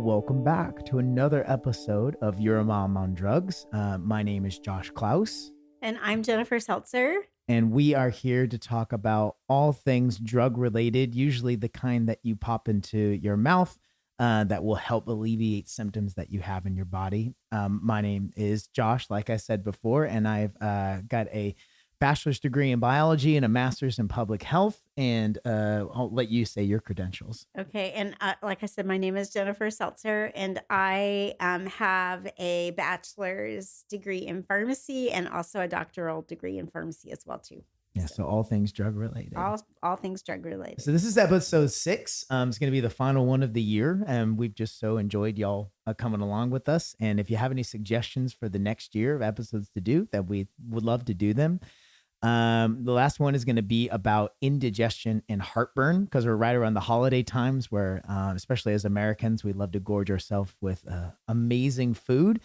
welcome back to another episode of Your Mom on Drugs. My name is Josh Klaus, And I'm Jennifer Seltzer. and we are here to talk about all things drug related, usually the kind that you pop into your mouth that will help alleviate symptoms that you have in your body. My name is Josh, like I said before, and I've got a bachelor's degree in biology and a master's in public health. And I'll let you say your credentials. Okay. And like I said, my name is Jennifer Seltzer, and I have a bachelor's degree in pharmacy and also a doctoral degree in pharmacy as well, too. Yeah, so all things drug related. All things drug related. So this is episode 6. It's going to be the final one of the year, and we've just so enjoyed y'all coming along with us. And if you have any suggestions for the next year of episodes to do, that we would love to do them. The last one is going to be about indigestion and heartburn, because we're right around the holiday times where, especially as Americans, we love to gorge ourselves with amazing food.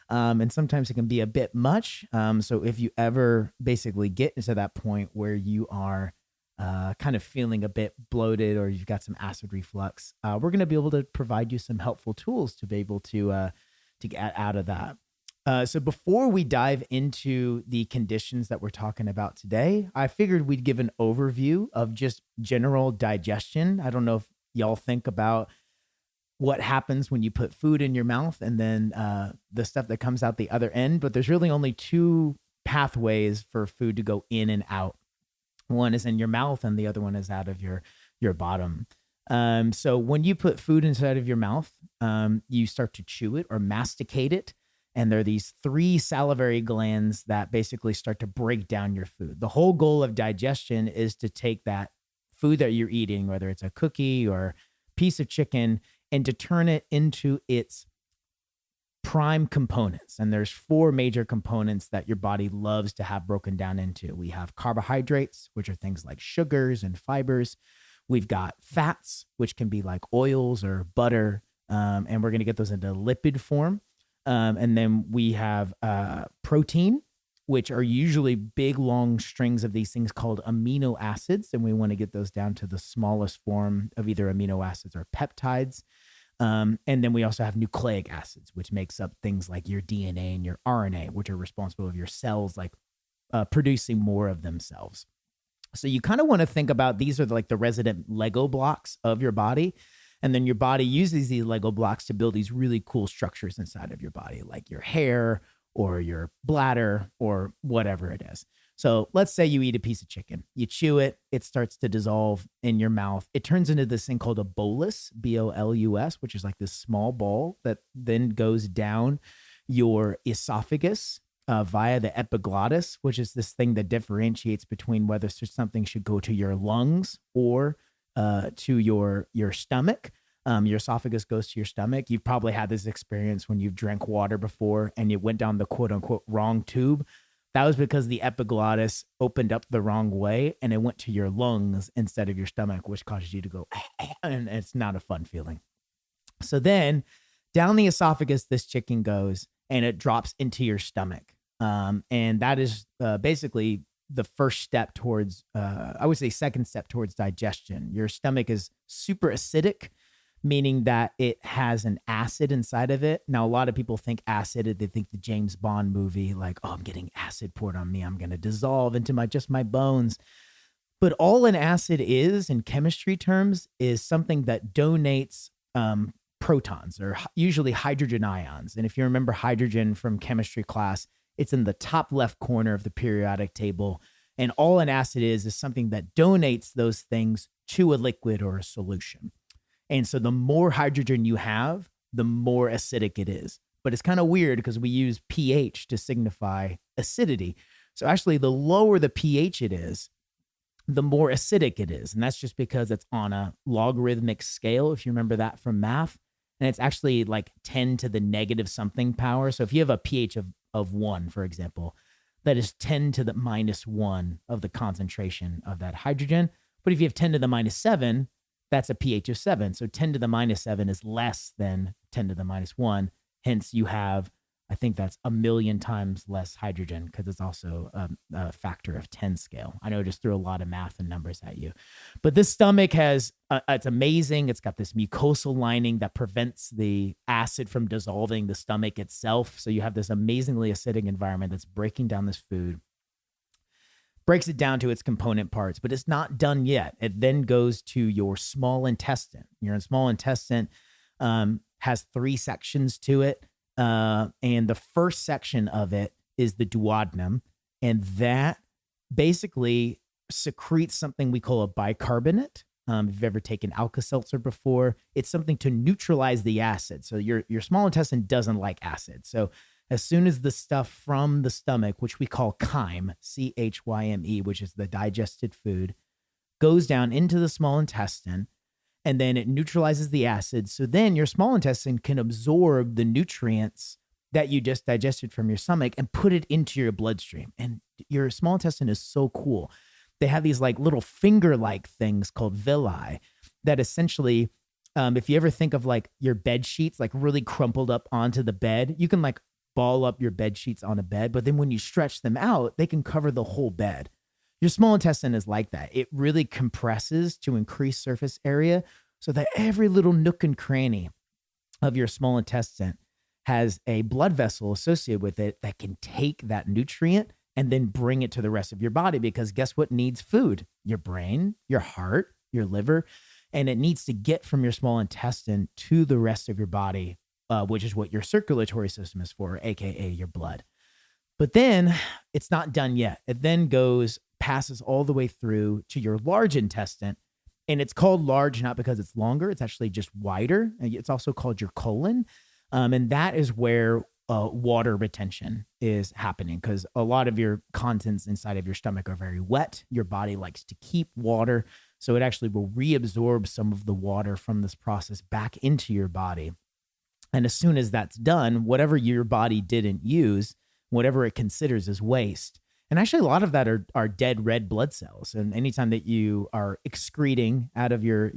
And sometimes it can be a bit much. So if you ever basically get into that point where you are kind of feeling a bit bloated or you've got some acid reflux, we're going to be able to provide you some helpful tools to be able to get out of that. So before we dive into the conditions that we're talking about today, I figured we'd give an overview of just general digestion. I don't know if y'all think about what happens when you put food in your mouth and then the stuff that comes out the other end, but there's really only 2 pathways for food to go in and out. One is in your mouth and the other one is out of your bottom. So when you put food inside of your mouth, you start to chew it or masticate it. And there are these 3 salivary glands that basically start to break down your food. The whole goal of digestion is to take that food that you're eating, whether it's a cookie or piece of chicken, and to turn it into its prime components. And there's 4 major components that your body loves to have broken down into. We have carbohydrates, which are things like sugars and fibers. We've got fats, which can be like oils or butter. And we're going to get those into lipid form. And then we have protein, which are usually big, long strings of these things called amino acids. And we want to get those down to the smallest form of either amino acids or peptides. And then we also have nucleic acids, which makes up things like your DNA and your RNA, which are responsible for your cells, like producing more of themselves. So you kind of want to think about these are like the resident Lego blocks of your body. And then your body uses these Lego blocks to build these really cool structures inside of your body, like your hair or your bladder or whatever it is. So let's say you eat a piece of chicken, you chew it, it starts to dissolve in your mouth. It turns into this thing called a bolus, B-O-L-U-S, which is like this small ball that then goes down your esophagus via the epiglottis, which is this thing that differentiates between whether something should go to your lungs or to your stomach. Your esophagus goes to your stomach. You've probably had this experience when you've drank water before and you went down the quote unquote wrong tube. That was because the epiglottis opened up the wrong way and it went to your lungs instead of your stomach, which causes you to go, and it's not a fun feeling. So then down the esophagus, this chicken goes and it drops into your stomach. And that is basically the first step towards, I would say second step towards digestion. Your stomach is super acidic, meaning that it has an acid inside of it. Now, a lot of people think acid, they think the James Bond movie, like, oh, I'm getting acid poured on me. I'm going to dissolve into just my bones. But all an acid is in chemistry terms is something that donates protons or usually hydrogen ions. And if you remember hydrogen from chemistry class, it's in the top left corner of the periodic table. And all an acid is something that donates those things to a liquid or a solution. And so the more hydrogen you have, the more acidic it is. But it's kind of weird because we use pH to signify acidity. So actually, the lower the pH it is, the more acidic it is. And that's just because it's on a logarithmic scale, if you remember that from math. And it's actually like 10 to the negative something power. So if you have a pH of 1, for example, that is 10 to the minus 1 of the concentration of that hydrogen. But if you have 10 to the minus 7, that's a pH of 7. So 10 to the minus 7 is less than 10 to the minus 1. Hence, you have I think that's a million times less hydrogen because it's also a factor of 10 scale. I know I just threw a lot of math and numbers at you, but this stomach has, it's amazing. It's got this mucosal lining that prevents the acid from dissolving the stomach itself. So you have this amazingly acidic environment that's breaking down this food, breaks it down to its component parts, but it's not done yet. It then goes to your small intestine. Your small intestine has 3 sections to it. And the first section of it is the duodenum. And that basically secretes something we call a bicarbonate. If you've ever taken Alka-Seltzer before, it's something to neutralize the acid. So your small intestine doesn't like acid. So as soon as the stuff from the stomach, which we call chyme, CHYME, which is the digested food, goes down into the small intestine, and then it neutralizes the acid. So then your small intestine can absorb the nutrients that you just digested from your stomach and put it into your bloodstream. And your small intestine is so cool. They have these like little finger-like things called villi that essentially, if you ever think of like your bed sheets, like really crumpled up onto the bed, you can like ball up your bed sheets on a bed, but then when you stretch them out, they can cover the whole bed. Your small intestine is like that. It really compresses to increase surface area so that every little nook and cranny of your small intestine has a blood vessel associated with it that can take that nutrient and then bring it to the rest of your body. Because guess what needs food? Your brain, your heart, your liver, and it needs to get from your small intestine to the rest of your body, which is what your circulatory system is for, AKA your blood. But then it's not done yet. It then passes all the way through to your large intestine. And it's called large not because it's longer, it's actually just wider. It's also called your colon. And that is where water retention is happening, because a lot of your contents inside of your stomach are very wet. Your body likes to keep water. So it actually will reabsorb some of the water from this process back into your body. And as soon as that's done, whatever your body didn't use, whatever it considers as waste. And actually, a lot of that are dead red blood cells. And anytime that you are excreting out of your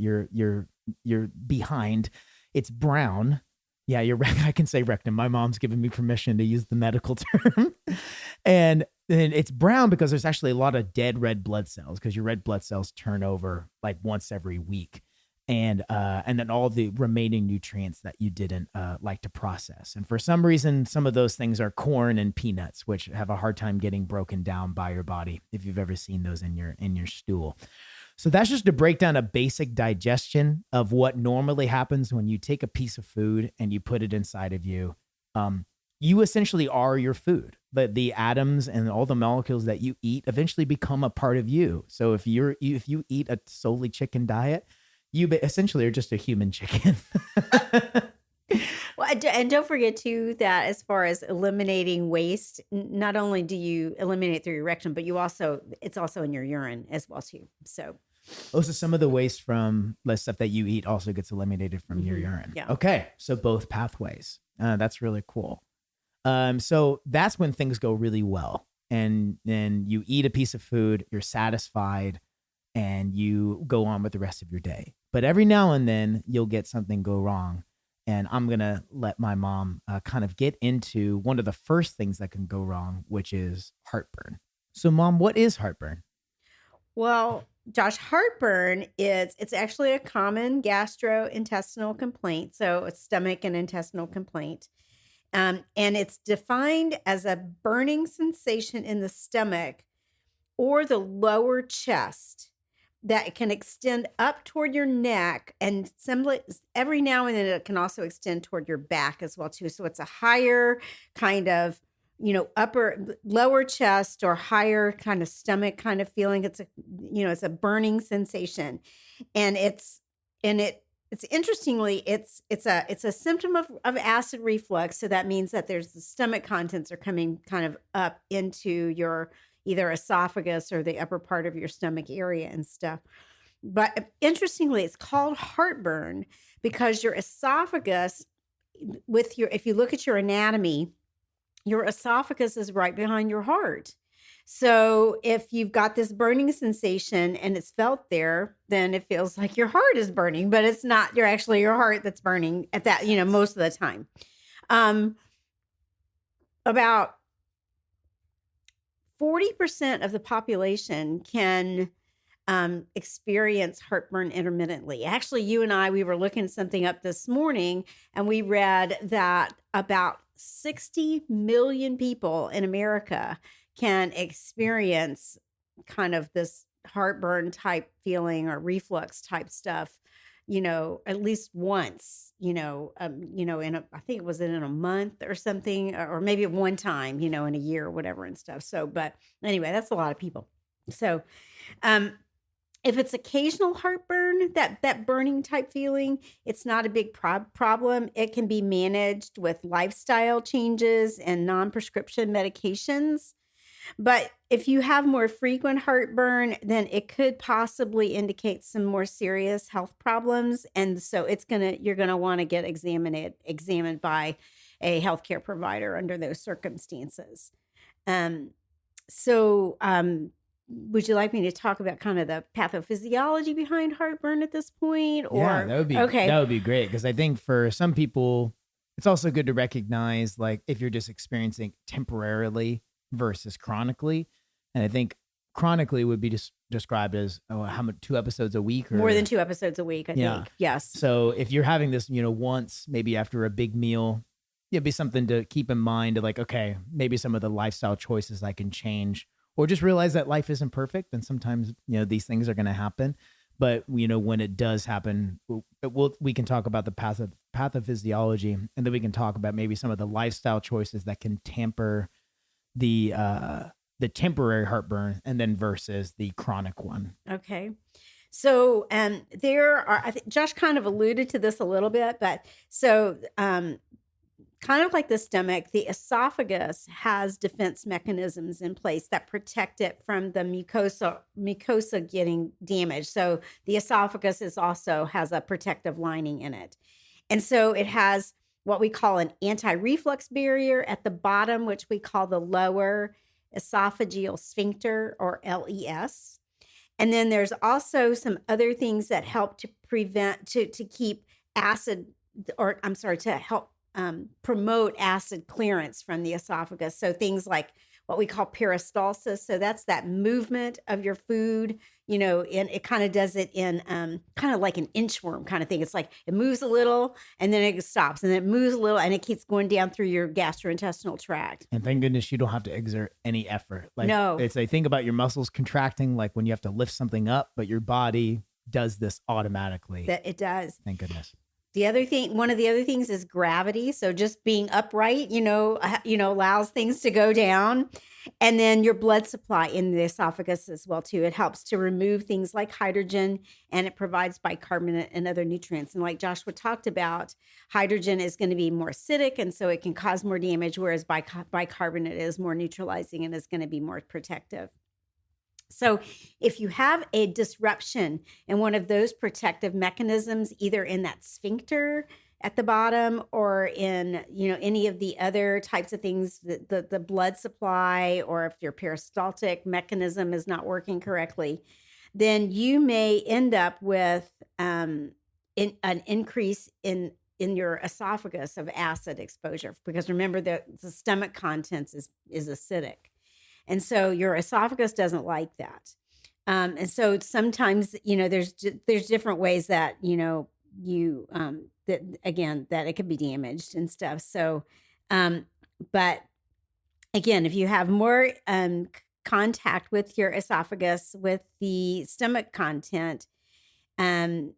behind, it's brown. Yeah, I can say rectum. My mom's given me permission to use the medical term. And it's brown because there's actually a lot of dead red blood cells, because your red blood cells turn over like once every week. And then all the remaining nutrients that you didn't like to process. And for some reason, some of those things are corn and peanuts, which have a hard time getting broken down by your body, if you've ever seen those in your stool. So that's just to break down a basic digestion of what normally happens when you take a piece of food and you put it inside of you. You essentially are your food, but the atoms and all the molecules that you eat eventually become a part of you. So if you eat a solely chicken diet, you essentially are just a human chicken. Well, and don't forget too that as far as eliminating waste, not only do you eliminate it through your rectum, but it's also in your urine as well too. So Also, some of the waste from the stuff that you eat also gets eliminated from your urine. yeah. Okay, so both pathways. That's really cool. So that's when things go really well. And then you eat a piece of food, you're satisfied, and you go on with the rest of your day. But every now and then you'll get something go wrong. And I'm going to let my mom kind of get into one of the first things that can go wrong, which is heartburn. So Mom, what is heartburn? Well, Josh, heartburn it's actually a common gastrointestinal complaint. So it's stomach and intestinal complaint. And it's defined as a burning sensation in the stomach or the lower chest that can extend up toward your neck, and every now and then it can also extend toward your back as well too. So it's a higher kind of, lower chest or higher kind of stomach kind of feeling. It's a burning sensation, and it's interestingly, it's a symptom of acid reflux. So that means that the stomach contents are coming kind of up into your either esophagus or the upper part of your stomach area and stuff. But interestingly, it's called heartburn because your esophagus, if you look at your anatomy, your esophagus is right behind your heart. So if you've got this burning sensation and it's felt there, then it feels like your heart is burning, but it's not. You're actually your heart that's burning at that, most of the time. Um, about 40% of the population can experience heartburn intermittently. Actually, you and I, we were looking something up this morning, and we read that about 60 million people in America can experience kind of this heartburn type feeling or reflux type stuff, at least once, I think it was in a month or something, or maybe one time, in a year or whatever and stuff. So, but anyway, that's a lot of people. So, um, if it's occasional heartburn, that burning type feeling, it's not a big problem. It can be managed with lifestyle changes and non-prescription medications. But if you have more frequent heartburn, then it could possibly indicate some more serious health problems. And so you're gonna want to get examined by a healthcare provider under those circumstances. Um, so would you like me to talk about kind of the pathophysiology behind heartburn at this point? Yeah, Or that okay. would be great, because I think for some people, it's also good to recognize like if you're just experiencing temporarily versus chronically. And I think chronically would be just described as how much 2 episodes a week, More than or 2 episodes a week, I yeah. think. Yes. So if you're having this, once maybe after a big meal, it'd be something to keep in mind, of like, okay, maybe some of the lifestyle choices I can change, or just realize that life isn't perfect. And sometimes, these things are going to happen. But, when it does happen, we can talk about the pathophysiology, and then we can talk about maybe some of the lifestyle choices that can tamper the temporary heartburn, and then versus the chronic one. Okay. So there are, I think Josh kind of alluded to this a little bit, but so kind of like the stomach, the esophagus has defense mechanisms in place that protect it from the mucosa getting damaged. So the esophagus has a protective lining in it. And so it has what we call an anti-reflux barrier at the bottom, which we call the lower esophageal sphincter, or LES. And then there's also some other things that help to to keep acid, or I'm sorry, to help promote acid clearance from the esophagus. So things like what we call peristalsis. So that's that movement of your food, and it kind of does it in kind of like an inchworm kind of thing. It's like it moves a little and then it stops, and then it moves a little and it keeps going down through your gastrointestinal tract. And thank goodness you don't have to exert any effort. Like, No. it's a thing about your muscles contracting, like when you have to lift something up, but your body does this automatically. That it does. Thank goodness. One of the other things is gravity. So just being upright, allows things to go down. And then your blood supply in the esophagus as well, too. It helps to remove things like hydrogen, and it provides bicarbonate and other nutrients. And like Joshua talked about, hydrogen is going to be more acidic, and so it can cause more damage, whereas bicarbonate is more neutralizing and is going to be more protective. So if you have a disruption in one of those protective mechanisms, either in that sphincter at the bottom, or in, any of the other types of things, the blood supply, or if your peristaltic mechanism is not working correctly, then you may end up with an increase in your esophagus of acid exposure, because remember that the stomach contents is acidic. And so your esophagus doesn't like that. And so sometimes, there's different ways that, that it could be damaged and stuff. So, but again, if you have more contact with your esophagus, with the stomach content, then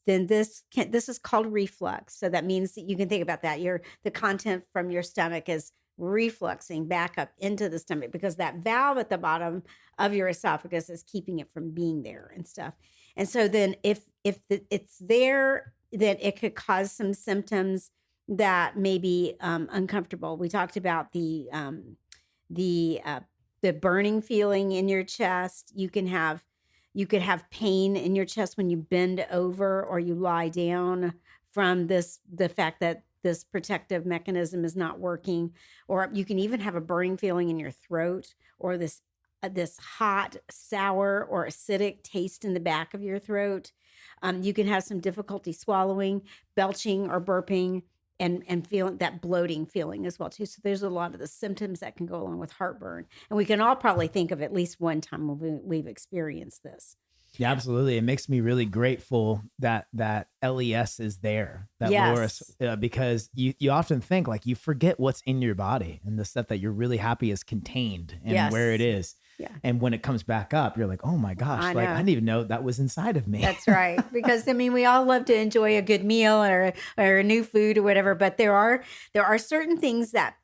this is called reflux. So that means that you can think about that. The content from your stomach is refluxing back up into the stomach, because that valve at the bottom of your esophagus is keeping it from being there and stuff. And so then if it's there, then it could cause some symptoms that may be uncomfortable. We talked about the burning feeling in your chest. You could have pain in your chest when you bend over or you lie down from the fact that this protective mechanism is not working. Or you can even have a burning feeling in your throat, or this hot, sour, or acidic taste in the back of your throat. You can have some difficulty swallowing, belching, or burping. and feeling that bloating feeling as well too. So there's a lot of the symptoms that can go along with heartburn, and we can all probably think of at least one time when we've experienced this. Yeah, absolutely. It makes me really grateful that LES is there, that Loris, Yes. because you often think like you forget what's in your body and the stuff that you're really happy is contained and where it Yes. is. Yeah. And when it comes back up, you're like, oh my gosh, I like I know. didn't even know that was inside of me. That's right. Because I mean, we all love to enjoy a good meal or a new food or whatever, but there are certain things that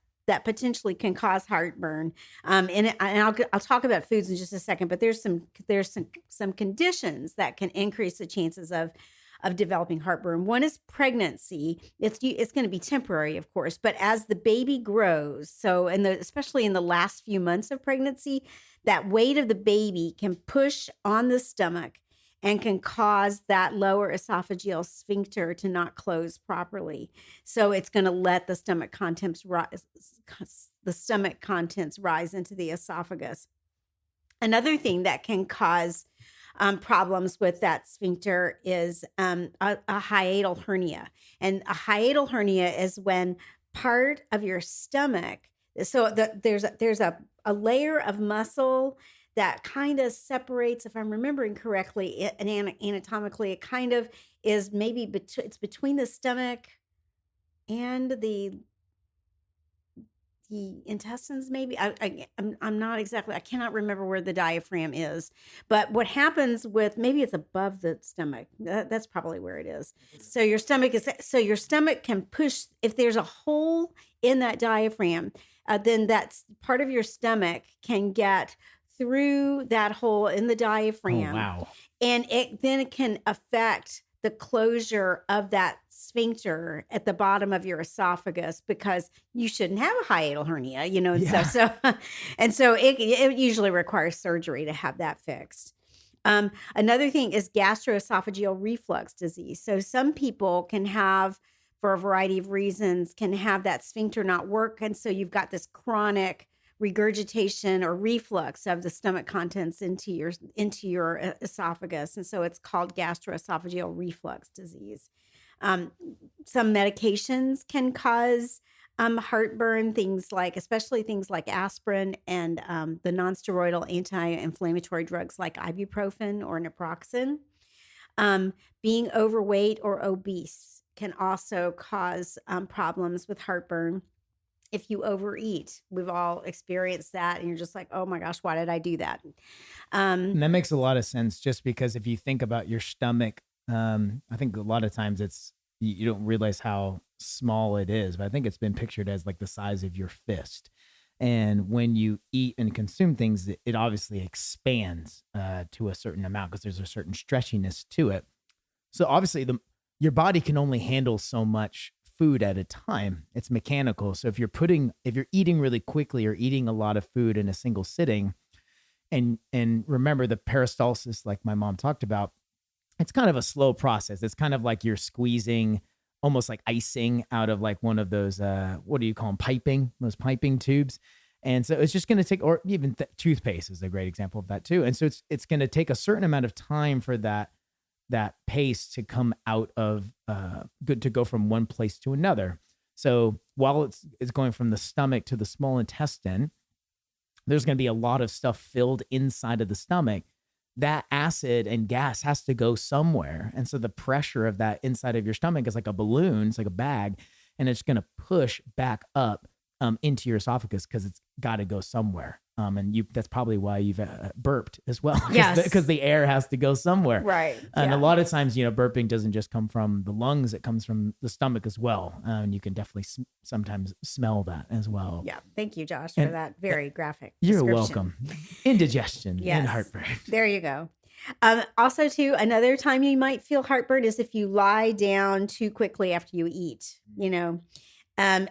potentially can cause heartburn. And I'll talk about foods in just a second, but there's some conditions that can increase the chances of developing heartburn. One is pregnancy. It's going to be temporary, of course, but as the baby grows, so especially in the last few months of pregnancy, that weight of the baby can push on the stomach and can cause that lower esophageal sphincter to not close properly. So it's going to let the stomach contents rise into the esophagus. Another thing that can cause problems with that sphincter is a hiatal hernia. And a hiatal hernia is when part of your stomach, there's a layer of muscle that kind of separates, if I'm remembering correctly, anatomically, it kind of is maybe it's between the stomach and the intestines, maybe. I'm not exactly, I cannot remember where the diaphragm is, but what happens with, maybe it's above the stomach. That's probably where it is. So your stomach can push, if there's a hole in that diaphragm, then that's part of your stomach can get through that hole in the Oh, diaphragm, wow. and it can affect the closure of that sphincter at the bottom of your esophagus, because you shouldn't have a hiatal hernia, and Yeah. stuff. So, and so it usually requires surgery to have that fixed. Another thing is gastroesophageal reflux disease. So some people can have, for a variety of reasons, can have that sphincter not work, and so you've got this chronic regurgitation or reflux of the stomach contents into your esophagus, and so it's called gastroesophageal reflux disease. Some medications can cause heartburn, especially things like aspirin and the nonsteroidal anti-inflammatory drugs like ibuprofen or naproxen. Being overweight or obese can also cause problems with heartburn. If you overeat, we've all experienced that, and you're just like, oh my gosh, why did I do that? And Um, that makes a lot of sense just because if you think about your stomach, I think a lot of times you don't realize how small it is, but I think it's been pictured as like the size of your fist. And when you eat and consume things, it obviously expands to a certain amount because there's a certain stretchiness to it. So obviously your body can only handle so much food at a time. It's mechanical. So if you're eating really quickly or eating a lot of food in a single sitting, and remember the peristalsis, like my mom talked about, it's kind of a slow process. It's kind of like you're squeezing almost like icing out of like one of those what do you call them, those piping tubes. And so it's just going to take, or even toothpaste is a great example of that too. And so it's going to take a certain amount of time for that paste to come out of good to go from one place to another. So while it's going from the stomach to the small intestine, there's going to be a lot of stuff filled inside of the stomach. That acid and gas has to go somewhere. And so the pressure of that inside of your stomach is like a balloon, it's like a bag, and it's going to push back up into your esophagus because it's got to go somewhere. And that's probably why you've burped as well. Yes. Because the air has to go somewhere. right. And a Yeah. lot of times, burping doesn't just come from the lungs, it comes from the stomach as well. And you can definitely sometimes smell that as well. Yeah. Thank you, Josh, for And that very graphic you're description. welcome. Indigestion and Yes. heartburn. There you go. Also, too, another time you might feel heartburn is if you lie down too quickly after you eat. Um,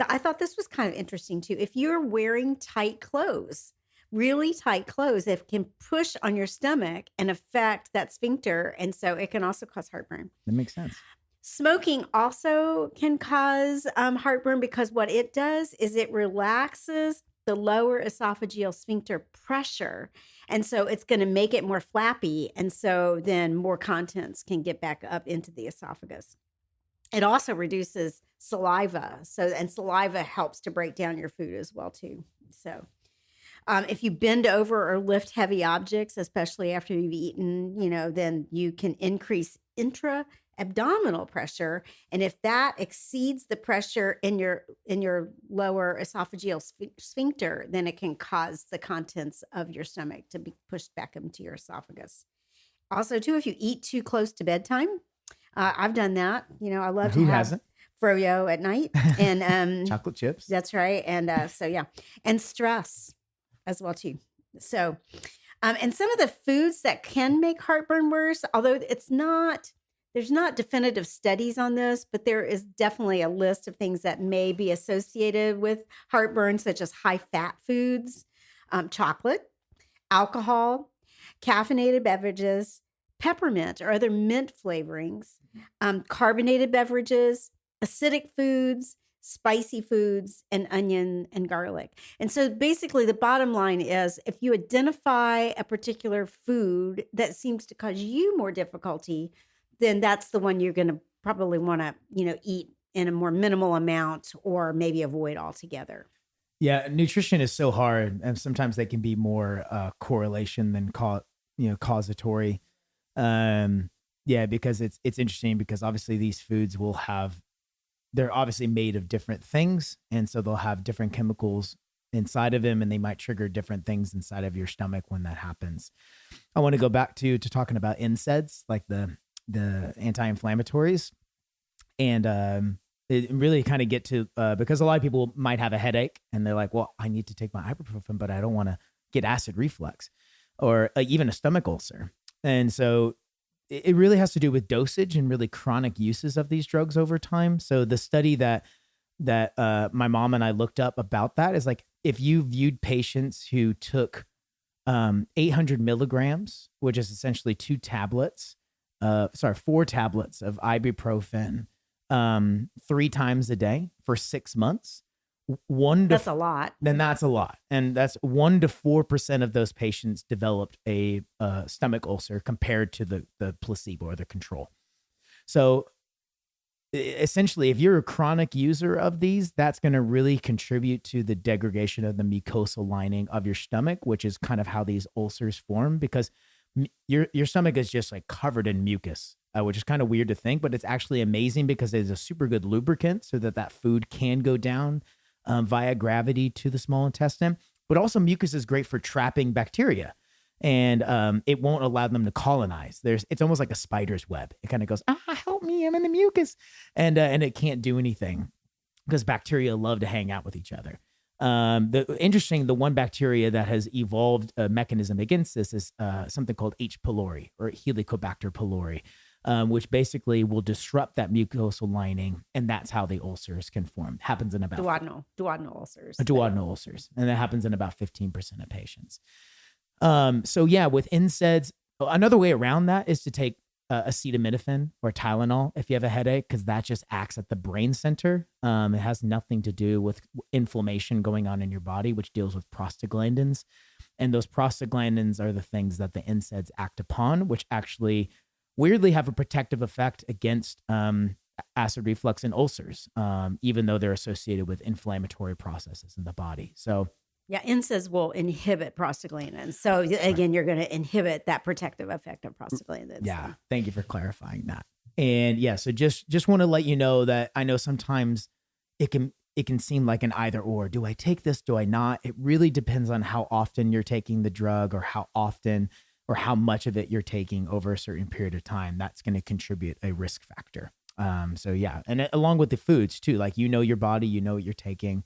I thought this was kind of interesting too. If you're wearing tight clothes, really tight clothes, it can push on your stomach and affect that sphincter, and so it can also cause heartburn. That makes sense. Smoking also can cause heartburn because what it does is it relaxes the lower esophageal sphincter pressure. And so it's going to make it more flappy. And so then more contents can get back up into the esophagus. It also reduces saliva. So, and saliva helps to break down your food as well too. So, if you bend over or lift heavy objects, especially after you've eaten, then you can increase intra-abdominal pressure, and if that exceeds the pressure in your lower esophageal sphincter, then it can cause the contents of your stomach to be pushed back into your esophagus. Also, too, if you eat too close to bedtime, I've done that. I love to Who have hasn't? froyo at night, and Chocolate chips. that's right. And so yeah, and stress as well too. So, and some of the foods that can make heartburn worse, although there's not definitive studies on this, but there is definitely a list of things that may be associated with heartburn, such as high fat foods, chocolate, alcohol, caffeinated beverages, peppermint or other mint flavorings, carbonated beverages, acidic foods, spicy foods, and onion and garlic. And so basically, the bottom line is if you identify a particular food that seems to cause you more difficulty, then that's the one you're going to probably want to, eat in a more minimal amount or maybe avoid altogether. Yeah, nutrition is so hard, and sometimes they can be more correlation than causatory. Yeah, because it's interesting because obviously these foods they're obviously made of different things, and so they'll have different chemicals inside of them, and they might trigger different things inside of your stomach when that happens. I want to go back to talking about NSAIDs, like the anti-inflammatories, and it really kind of get to because a lot of people might have a headache and they're like, well, I need to take my ibuprofen, but I don't want to get acid reflux or even a stomach ulcer. And so it really has to do with dosage and really chronic uses of these drugs over time. So the study that my mom and I looked up about that is like, if you viewed patients who took 800 milligrams, which is essentially 4 tablets of ibuprofen 3 times a day for 6 months, that's a lot. Then that's a lot. And that's 1 to 4% of those patients developed a stomach ulcer compared to the placebo or the control. So essentially, if you're a chronic user of these, that's going to really contribute to the degradation of the mucosal lining of your stomach, which is kind of how these ulcers form, because your stomach is just like covered in mucus, which is kind of weird to think, but it's actually amazing because it's a super good lubricant so that food can go down via gravity to the small intestine. But also mucus is great for trapping bacteria, and it won't allow them to colonize. It's almost like a spider's web. It kind of goes, help me, I'm in the mucus. And it can't do anything because bacteria love to hang out with each other. The one bacteria that has evolved a mechanism against this is something called H. pylori or Helicobacter pylori, which basically will disrupt that mucosal lining, and that's how the ulcers can form. Happens in about duodenal ulcers. Duodenal ulcers, and that happens in about 15% of patients. So yeah, with NSAIDs, another way around that is to take acetaminophen or Tylenol if you have a headache, because that just acts at the brain center. It has nothing to do with inflammation going on in your body, which deals with prostaglandins. And those prostaglandins are the things that the NSAIDs act upon, which actually weirdly have a protective effect against acid reflux and ulcers, even though they're associated with inflammatory processes in the body. So yeah, NSAIDs will inhibit prostaglandins. So again, you're going to inhibit that protective effect of prostaglandins. Yeah, thank you for clarifying that. And yeah, so just want to let you know that I know sometimes it can seem like an either or. Do I take this? Do I not? It really depends on how often you're taking the drug or how often or how much of it you're taking over a certain period of time. That's going to contribute a risk factor. So yeah, and along with the foods too, like your body, you know what you're taking.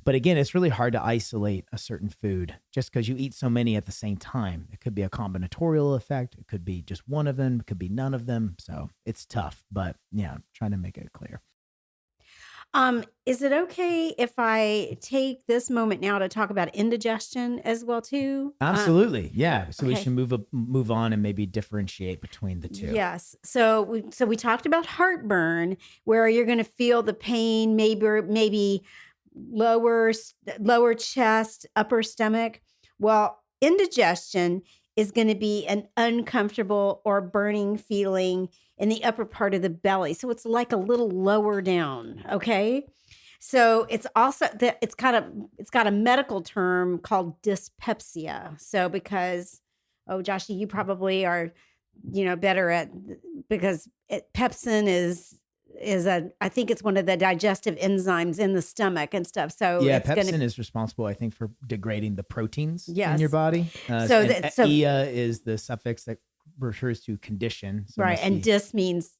But again, it's really hard to isolate a certain food just because you eat so many at the same time. It could be a combinatorial effect. It could be just one of them. It could be none of them. So it's tough, but yeah, trying to make it clear. Is it okay if I take this moment now to talk about indigestion as well too? Absolutely. Yeah. So we okay. should move on and maybe differentiate between the two. Yes. So we talked about heartburn, where you're going to feel the pain, maybe lower chest, upper stomach. Well, indigestion is going to be an uncomfortable or burning feeling in the upper part of the belly. So it's like a little lower down. Okay. So it's also that it's got a medical term called dyspepsia. So because, oh, Joshy, you probably are, better at, because pepsin is I think it's one of the digestive enzymes in the stomach and stuff. So Yeah, it's pepsin is responsible, I think, for degrading the proteins in your yes. body. So And that so ia is the suffix that refers to condition. So it right, must and be, dis means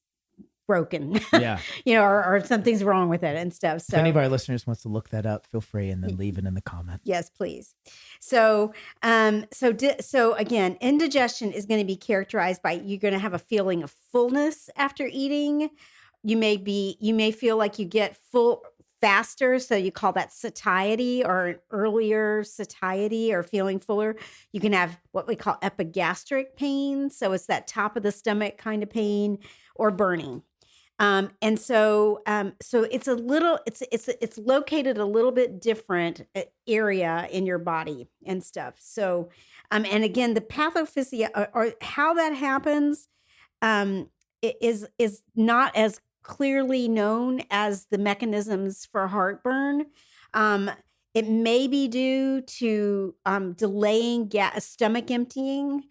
broken, yeah. or something's wrong with it and stuff. If any of So our listeners wants to look that up, feel free and then leave it in the comment. yes, please. So, so again, indigestion is going to be characterized by you're going to have a feeling of fullness after eating. You may feel like you get full faster, so you call that satiety or an earlier satiety or feeling fuller. You can have what we call epigastric pain, so it's that top of the stomach kind of pain, or burning. So it's a little, it's located a little bit different area in your body and stuff. So, and again, the pathophysio or how that happens, is not as clearly known as the mechanisms for heartburn. Um, it may be due to delaying stomach emptying.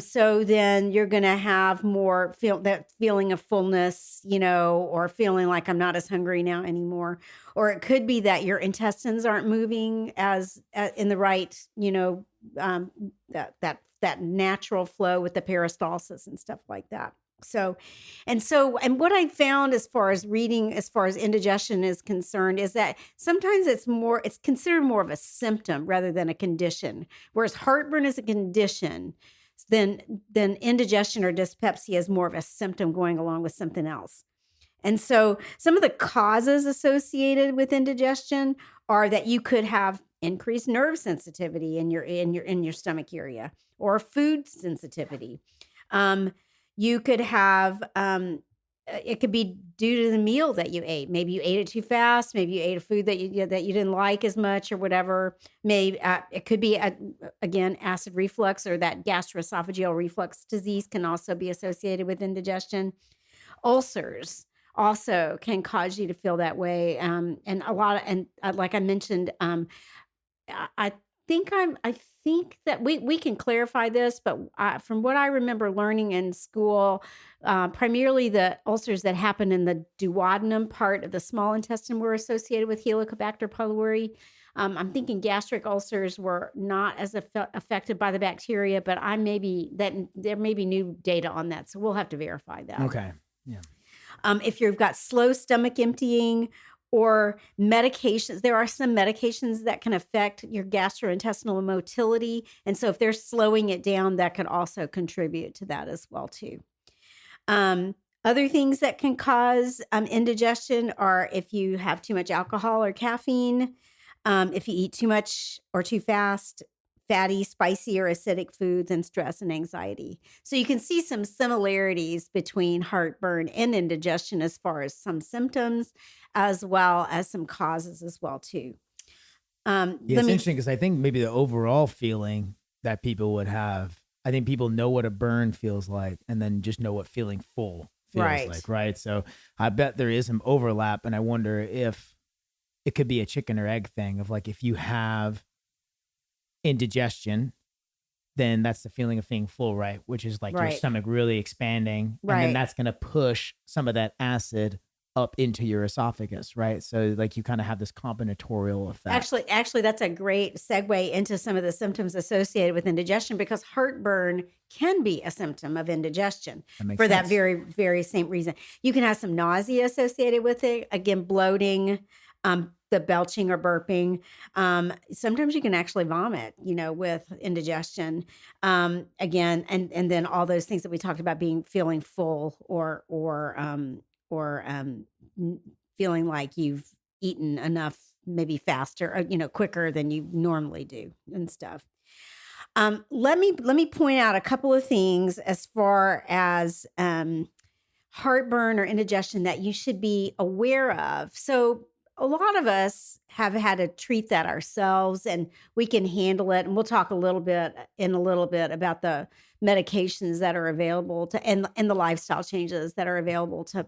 So then you're going to have more that feeling of fullness, or feeling like I'm not as hungry now anymore. Or it could be that your intestines aren't moving as in the right, that natural flow with the peristalsis and stuff like that. And what I found as far as reading, as far as indigestion is concerned, is that sometimes it's considered more of a symptom rather than a condition. Whereas heartburn is a condition, then indigestion or dyspepsia is more of a symptom going along with something else. And so some of the causes associated with indigestion are that you could have increased nerve sensitivity in your stomach area, or food sensitivity. You could have it could be due to the meal that you ate. Maybe you ate it too fast. Maybe you ate a food that you didn't like as much or whatever. Maybe it could be again acid reflux, or that gastroesophageal reflux disease can also be associated with indigestion. Ulcers also can cause you to feel that way, and like I mentioned, I I think that we can clarify this, but from what I remember learning in school, primarily the ulcers that happen in the duodenum part of the small intestine were associated with Helicobacter pylori. I'm thinking gastric ulcers were not as affected by the bacteria, but there may be new data on that, so we'll have to verify that. Okay. Yeah. If you've got slow stomach emptying, or medications, there are some medications that can affect your gastrointestinal motility. And so if they're slowing it down, that could also contribute to that as well too. Other things that can cause indigestion are if you have too much alcohol or caffeine, if you eat too much or too fast, fatty, spicy, or acidic foods, and stress and anxiety. So you can see some similarities between heartburn and indigestion as far as some symptoms, as well as some causes as well too. Yeah, it's interesting because I think maybe the overall feeling that people would have, I think people know what a burn feels like, and then just know what feeling full feels like, right? So I bet there is some overlap, and I wonder if it could be a chicken or egg thing of like, if you have indigestion, then that's the feeling of being full, right? Which is like your stomach really expanding, and then that's going to push some of that acid up into your esophagus, right? So like you kind of have this combinatorial effect. Actually, that's a great segue into some of the symptoms associated with indigestion, because heartburn can be a symptom of indigestion for that very, very same reason. You can have some nausea associated with it. Again, bloating, the belching or burping. Sometimes you can actually vomit, with indigestion. Again, and then all those things that we talked about, feeling full or feeling like you've eaten enough, maybe faster, or, quicker than you normally do and stuff. Let me point out a couple of things as far as heartburn or indigestion that you should be aware of. So a lot of us have had to treat that ourselves and we can handle it. And we'll talk a little bit in a little bit about the medications that are available to and the lifestyle changes that are available to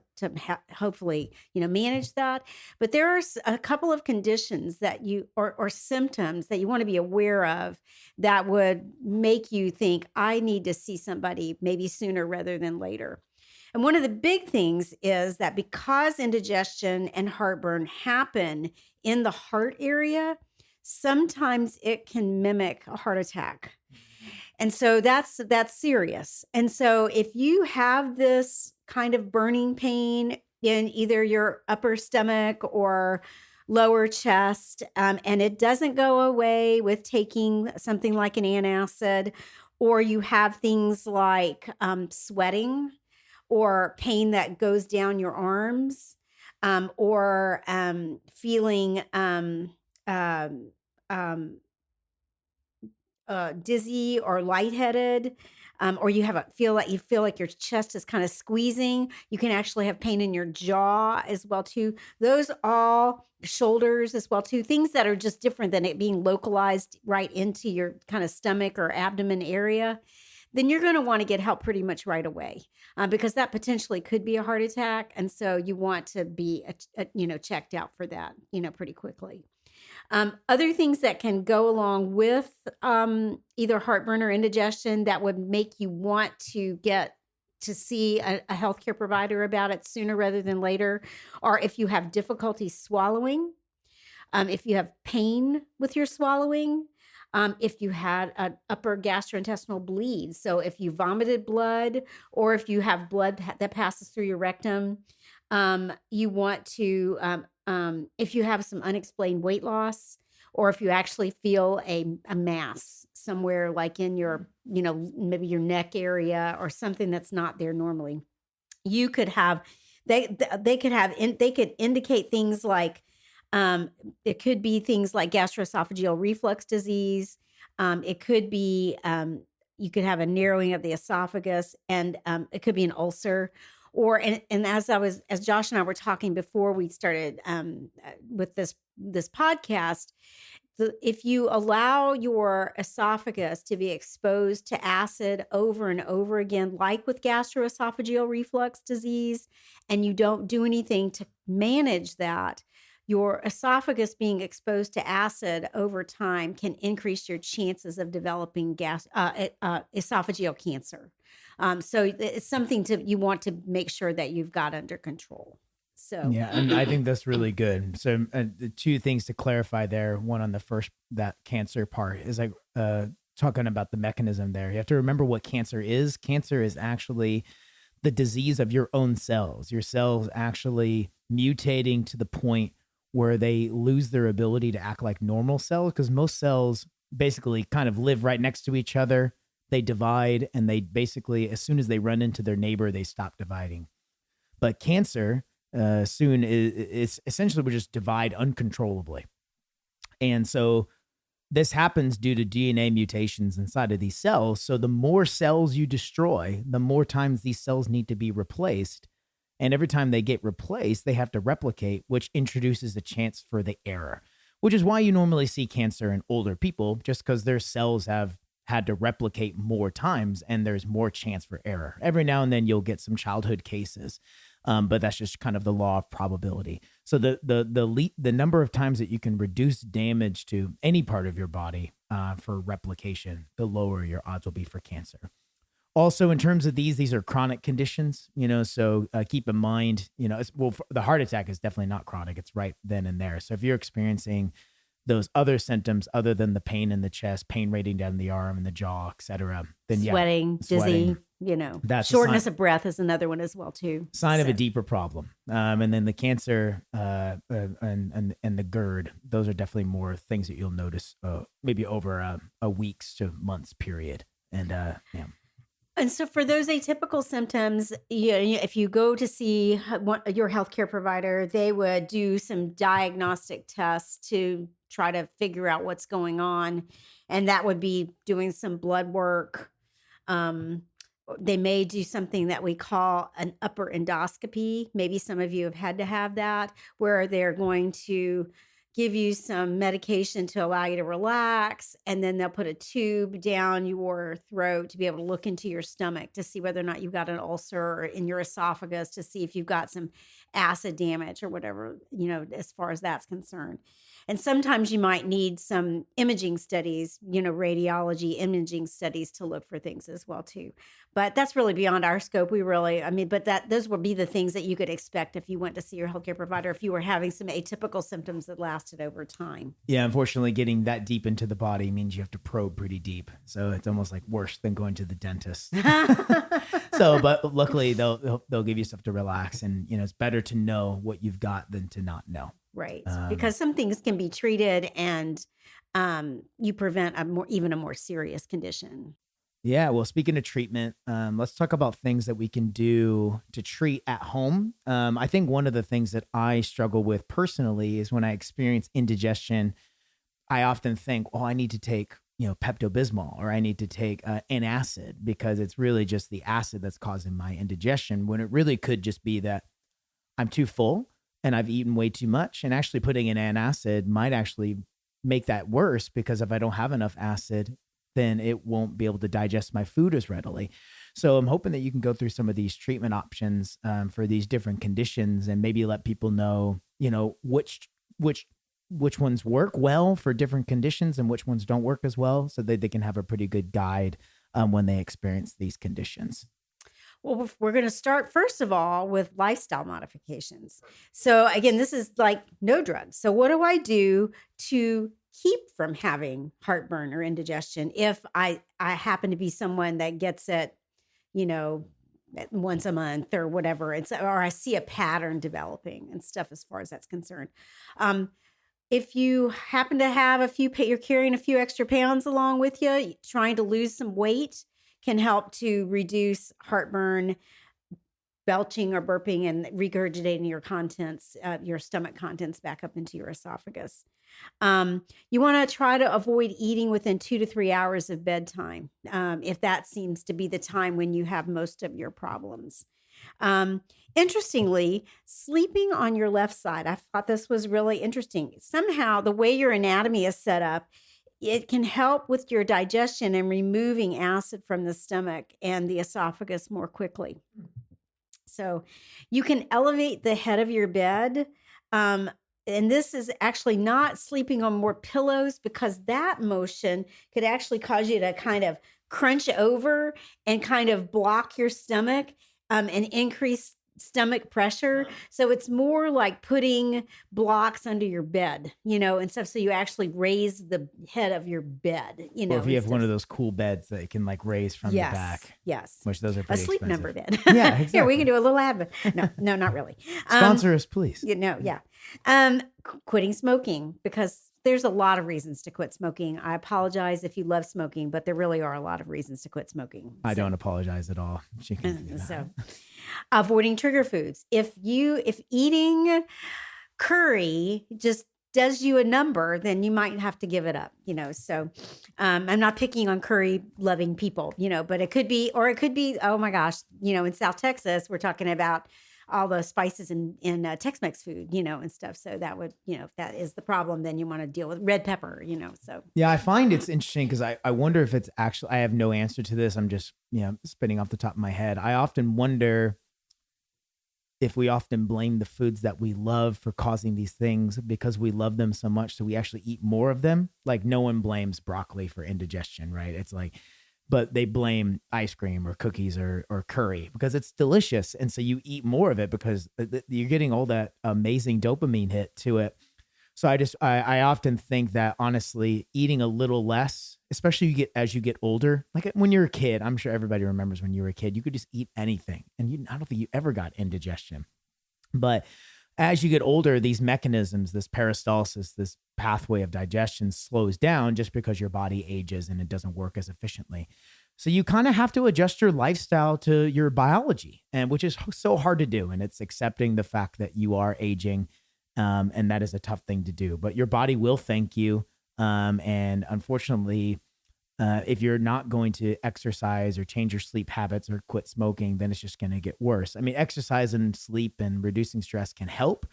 hopefully, manage that. But there are a couple of conditions that you or symptoms that you want to be aware of that would make you think I need to see somebody maybe sooner rather than later. And one of the big things is that because indigestion and heartburn happen in the heart area, sometimes it can mimic a heart attack. And so that's serious. And so if you have this kind of burning pain in either your upper stomach or lower chest, and it doesn't go away with taking something like an antacid, or you have things like sweating or pain that goes down your arms, or feeling um, um, dizzy or lightheaded, or you have you feel like your chest is kind of squeezing. You can actually have pain in your jaw as well too. Those all shoulders as well too. Things that are just different than it being localized right into your kind of stomach or abdomen area. Then you're going to want to get help pretty much right away, because that potentially could be a heart attack, and so you want to be checked out for that pretty quickly. Other things that can go along with either heartburn or indigestion that would make you want to get to see a healthcare provider about it sooner rather than later are if you have difficulty swallowing, if you have pain with your swallowing, if you had an upper gastrointestinal bleed. So if you vomited blood or if you have blood that passes through your rectum, you want to, if you have some unexplained weight loss, or if you actually feel a mass somewhere like in your, maybe your neck area or something that's not there normally, you could have, they could indicate things like, it could be things like gastroesophageal reflux disease. It could be, you could have a narrowing of the esophagus, and it could be an ulcer. Or and as Josh and I were talking before we started with this podcast, if you allow your esophagus to be exposed to acid over and over again, like with gastroesophageal reflux disease, and you don't do anything to manage that, your esophagus being exposed to acid over time can increase your chances of developing esophageal cancer. So it's something you want to make sure that you've got under control. So Yeah, and I think that's really good. So the two things to clarify there. One on the first, that cancer part is like talking about the mechanism there. You have to remember what cancer is. Cancer is actually the disease of your own cells. Your cells actually mutating to the point where they lose their ability to act like normal cells, because most cells basically kind of live right next to each other. They divide, and they basically, as soon as they run into their neighbor, they stop dividing. But cancer soon is essentially will just divide uncontrollably. And so this happens due to DNA mutations inside of these cells. So the more cells you destroy, the more times these cells need to be replaced. And every time they get replaced, they have to replicate, which introduces a chance for the error, which is why you normally see cancer in older people, just because their cells have had to replicate more times and there's more chance for error. Every now and then you'll get some childhood cases, but that's just kind of the law of probability. So the number of times that you can reduce damage to any part of your body for replication, the lower your odds will be for cancer. Also, in terms of these are chronic conditions, so keep in mind, the heart attack is definitely not chronic. It's right then and there. So if you're experiencing those other symptoms other than the pain in the chest, pain radiating down the arm and the jaw, et cetera, then sweating, dizzy, that's shortness of breath is another one as well too. Sign of a deeper problem. And then the cancer and the GERD, those are definitely more things that you'll notice maybe over a weeks to months period. And yeah. And so for those atypical symptoms, if you go to see your healthcare provider, they would do some diagnostic tests to try to figure out what's going on. And that would be doing some blood work, They may do something that we call an upper endoscopy. Maybe some of you have had to have that, where they're going to give you some medication to allow you to relax, and then they'll put a tube down your throat to be able to look into your stomach to see whether or not you've got an ulcer, or in your esophagus to see if you've got some acid damage or whatever, as far as that's concerned. And sometimes you might need some imaging studies, radiology imaging studies to look for things as well too. But that's really beyond our scope. But those would be the things that you could expect if you went to see your healthcare provider, if you were having some atypical symptoms that lasted over time. Yeah, unfortunately, getting that deep into the body means you have to probe pretty deep. So it's almost like worse than going to the dentist. But luckily they'll give you stuff to relax, and it's better to know what you've got than to not know. Right. Because some things can be treated, and you prevent even a more serious condition. Yeah, well, speaking of treatment, let's talk about things that we can do to treat at home. I think one of the things that I struggle with personally is when I experience indigestion, I often think, oh, I need to take, Pepto-Bismol, or I need to take an acid, because it's really just the acid that's causing my indigestion, when it really could just be that I'm too full and I've eaten way too much. And actually putting an antacid might actually make that worse, because if I don't have enough acid, then it won't be able to digest my food as readily. So I'm hoping that you can go through some of these treatment options for these different conditions, and maybe let people know, which ones work well for different conditions and which ones don't work as well, so that they can have a pretty good guide when they experience these conditions. Well, we're going to start, first of all, with lifestyle modifications. So again, this is like no drugs. So what do I do to keep from having heartburn or indigestion if I happen to be someone that gets it, once a month or whatever, or I see a pattern developing and stuff as far as that's concerned. If you happen to have you're carrying a few extra pounds along with you, trying to lose some weight can help to reduce heartburn, belching or burping, and regurgitating your stomach contents back up into your esophagus. You want to try to avoid eating within 2 to 3 hours of bedtime, if that seems to be the time when you have most of your problems. Interestingly, sleeping on your left side, I thought this was really interesting. Somehow, the way your anatomy is set up, it can help with your digestion and removing acid from the stomach and the esophagus more quickly. So you can elevate the head of your bed. And this is actually not sleeping on more pillows, because that motion could actually cause you to kind of crunch over and kind of block your stomach and increase stomach pressure. So it's more like putting blocks under your bed, and stuff. So you actually raise the head of your bed, Or if you have one of those cool beds that you can like raise from the back. Yes. Which those are A pretty sleep expensive. number bed. Yeah, exactly. Here, we can do a little ad. No, not really. Sponsor us, please. Yeah. Quitting smoking, because there's a lot of reasons to quit smoking. I apologize if you love smoking, but there really are a lot of reasons to quit smoking. I don't apologize at all. She can do that. So, avoiding trigger foods. If eating curry just does you a number, then you might have to give it up, So, I'm not picking on curry loving people, but it could be, oh my gosh, in South Texas, we're talking about all the spices in Tex-Mex food, and stuff. So that would, if that is the problem, then you want to deal with red pepper, so. Yeah, I find it's interesting, because I wonder if it's actually, I have no answer to this. I'm just, spinning off the top of my head. I often wonder if we often blame the foods that we love for causing these things because we love them so much, so we actually eat more of them. Like, no one blames broccoli for indigestion, right? It's like, but they blame ice cream or cookies or curry because it's delicious. And so you eat more of it because you're getting all that amazing dopamine hit to it. So I often think that, honestly, eating a little less, especially as you get older, like when you're a kid, I'm sure everybody remembers when you were a kid, you could just eat anything. And I don't think you ever got indigestion. But as you get older, these mechanisms, this peristalsis, this pathway of digestion slows down just because your body ages and it doesn't work as efficiently. So you kind of have to adjust your lifestyle to your biology, and which is so hard to do. And it's accepting the fact that you are aging. And that is a tough thing to do, but your body will thank you. And unfortunately, If you're not going to exercise or change your sleep habits or quit smoking, then it's just going to get worse. I mean, exercise and sleep and reducing stress can help,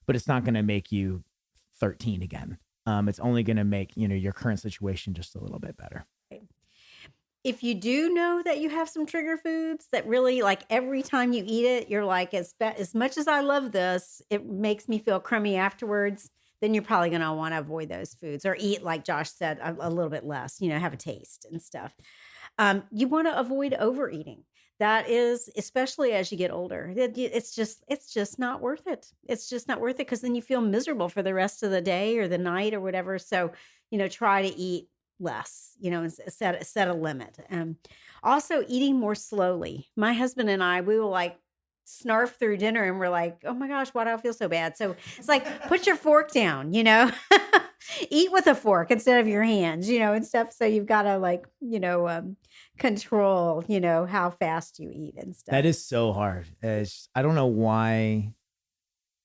but it's not going to make you 13 again. It's only going to make, your current situation just a little bit better. If you do know that you have some trigger foods that really, like, every time you eat it, you're like, as much as I love this, it makes me feel crummy afterwards, then you're probably going to want to avoid those foods or eat, like Josh said, a little bit less, have a taste and stuff. You want to avoid overeating. That is, especially as you get older, it's just not worth it. It's just not worth it because then you feel miserable for the rest of the day or the night or whatever. So, try to eat less, and set a limit. Also eating more slowly. My husband and I, we will like snarf through dinner and we're like, oh my gosh, why do I feel so bad? So it's like, put your fork down, eat with a fork instead of your hands, and stuff. So you've got to control, how fast you eat and stuff. That is so hard. I don't know why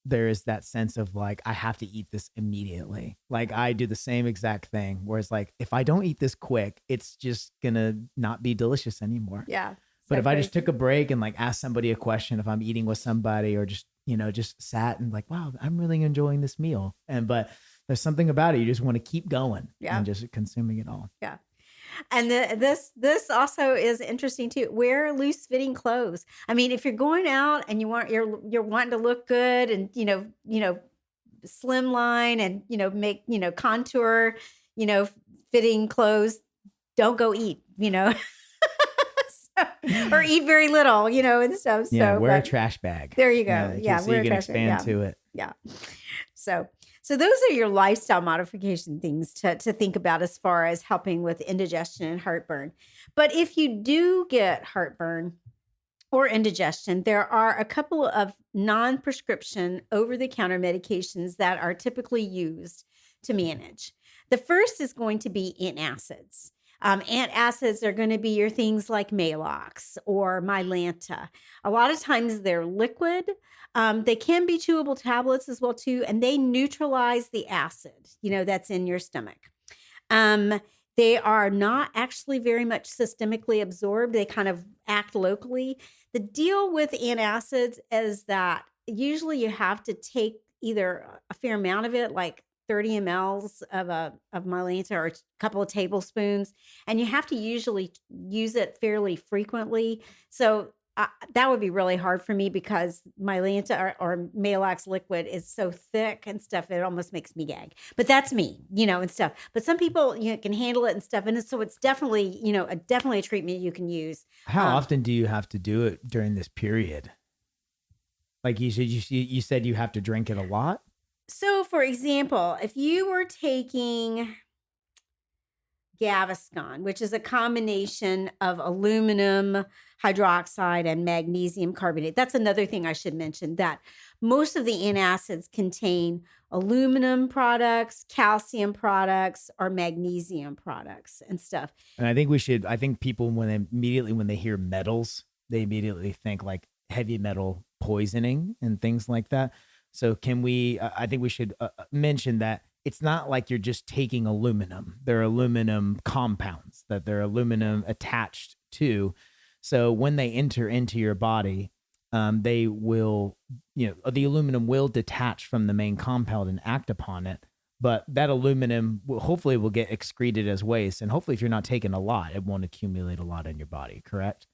there is that sense of like, I have to eat this immediately. Like I do the same exact thing. Whereas like, if I don't eat this quick, it's just gonna not be delicious anymore. Yeah. But if I just took a break and like asked somebody a question, if I'm eating with somebody or just, just sat and like, wow, I'm really enjoying this meal. But there's something about it. You just want to keep going and just consuming it all. Yeah. And this also is interesting too. Wear loose fitting clothes. I mean, if you're going out and you're wanting to look good and slimline and make contour fitting clothes, don't go eat. Or eat very little, and stuff. Yeah, wear a trash bag. There you go. Yeah, so you can expand to it. Yeah. So those are your lifestyle modification things to think about as far as helping with indigestion and heartburn. But if you do get heartburn or indigestion, there are a couple of non-prescription over-the-counter medications that are typically used to manage. The first is going to be antacids. Antacids are going to be your things like Maalox or Mylanta. A lot of times they're liquid. They can be chewable tablets as well too, and they neutralize the acid, that's in your stomach. They are not actually very much systemically absorbed. They kind of act locally. The deal with antacids is that usually you have to take either a fair amount of it, like 30 mLs of Mylanta or a couple of tablespoons, and you have to usually use it fairly frequently. So that would be really hard for me because Mylanta or Maalox liquid is so thick and stuff. It almost makes me gag. But that's me, and stuff. But some people can handle it and stuff, and so it's definitely definitely a treatment you can use. How often do you have to do it during this period? Like you said you have to drink it a lot. So, for example, if you were taking Gaviscon, which is a combination of aluminum hydroxide and magnesium carbonate. That's another thing I should mention, that most of the antacids contain aluminum products, calcium products, or magnesium products and stuff. And I think people, when they hear metals, they immediately think like heavy metal poisoning and things like that. So I think we should mention that it's not like you're just taking aluminum. There are aluminum compounds that they're aluminum attached to. So when they enter into your body, they will, the aluminum will detach from the main compound and act upon it. But that aluminum hopefully will get excreted as waste. And hopefully if you're not taking a lot, it won't accumulate a lot in your body, correct?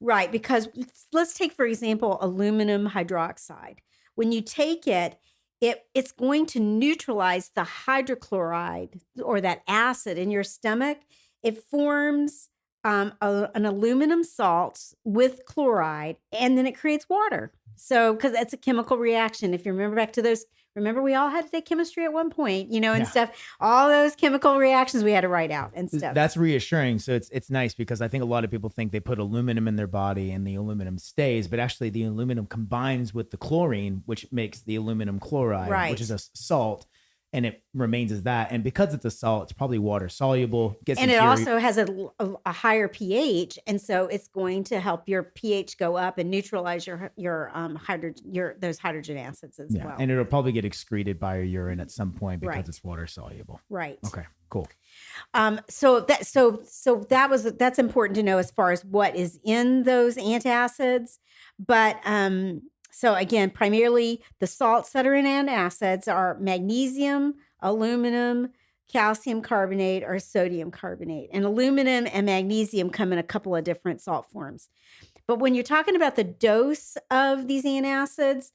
Right, because let's take, for example, aluminum hydroxide. When you take it, it's going to neutralize the hydrochloride or that acid in your stomach. It forms an aluminum salt with chloride, and then it creates water. So, because it's a chemical reaction. If you remember back to those, remember we all had to take chemistry at one point, and stuff. All those chemical reactions we had to write out and stuff. That's reassuring. So it's nice because I think a lot of people think they put aluminum in their body and the aluminum stays, but actually the aluminum combines with the chlorine, which makes the aluminum chloride, which is a salt. and it remains as that. And because it's a salt, it's probably water soluble. Gets And into it your, also has a higher pH, and so it's going to help your pH go up and neutralize those hydrogen acids as well. and it'll probably get excreted by your urine at some point because Right. it's water soluble. Right. Okay, cool. So that's important to know as far as what is in those antacids. But so again, primarily the salts that are in antacids are magnesium, aluminum, calcium carbonate, or sodium carbonate. And aluminum and magnesium come in a couple of different salt forms. But when you're talking about the dose of these antacids,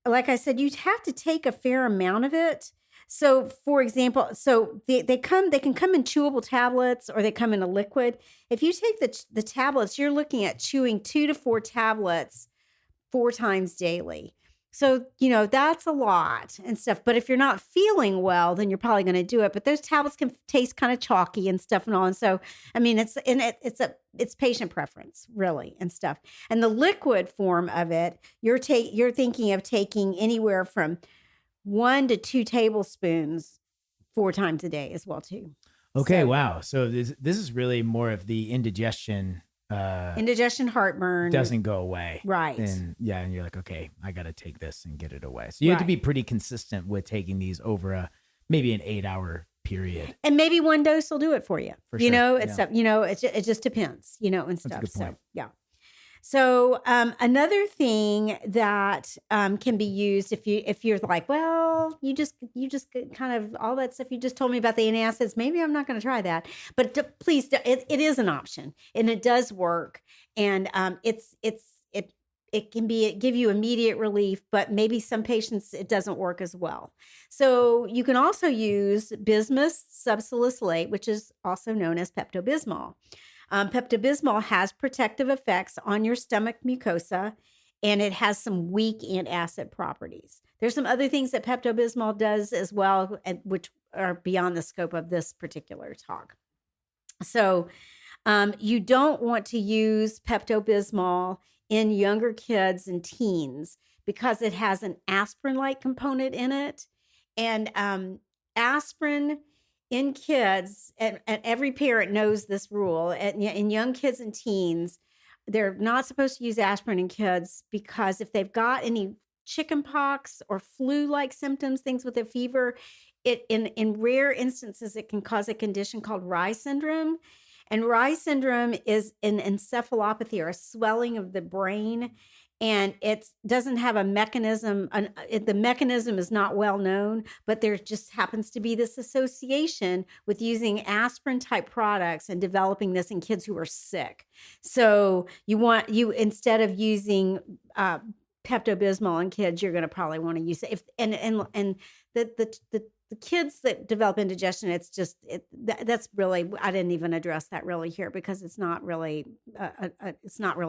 like I said, you'd have to take a fair amount of it. So, for example, they can come in chewable tablets, or they come in a liquid. If you take the tablets, you're looking at chewing 2 to 4 tablets 4 times daily. So, that's a lot and stuff. But if you're not feeling well, then you're probably going to do it. But those tablets can taste kind of chalky and stuff and all. And so, I mean, it's patient preference, really, and stuff. And the liquid form of it, you're thinking of taking anywhere from 1 to 2 tablespoons 4 times a day as well, too. Okay, wow. So this is really more of the indigestion. Indigestion, heartburn doesn't go away. Right. And you're like, okay, I got to take this and get it away. So you have to be pretty consistent with taking these over maybe an 8-hour period. And maybe one dose will do it for you. For sure. It just depends, and That's stuff. a good point. So, yeah. So another thing that can be used if you're like, well, you just kind of all that stuff you just told me about the antacids, maybe I'm not going to try that. But please, it is an option, and it does work, and it can give you immediate relief, but maybe some patients it doesn't work as well. So you can also use bismuth subsalicylate, which is also known as Pepto-Bismol. Pepto-Bismol has protective effects on your stomach mucosa, and it has some weak antacid properties. There's some other things that Pepto-Bismol does as well, which are beyond the scope of this particular talk. So you don't want to use Pepto-Bismol in younger kids and teens because it has an aspirin-like component in it. And aspirin in kids, and every parent knows this rule, in young kids and teens, they're not supposed to use aspirin in kids because if they've got any chicken pox or flu-like symptoms, things with a fever, in rare instances, it can cause a condition called Rye syndrome. And Rye syndrome is an encephalopathy, or a swelling of the brain. And it doesn't have a mechanism. The mechanism is not well known, but there just happens to be this association with using aspirin type products and developing this in kids who are sick. So instead of using Pepto-Bismol in kids, you're going to probably want to use it. The kids that develop indigestion, that's really, I didn't even address that really here because it's not really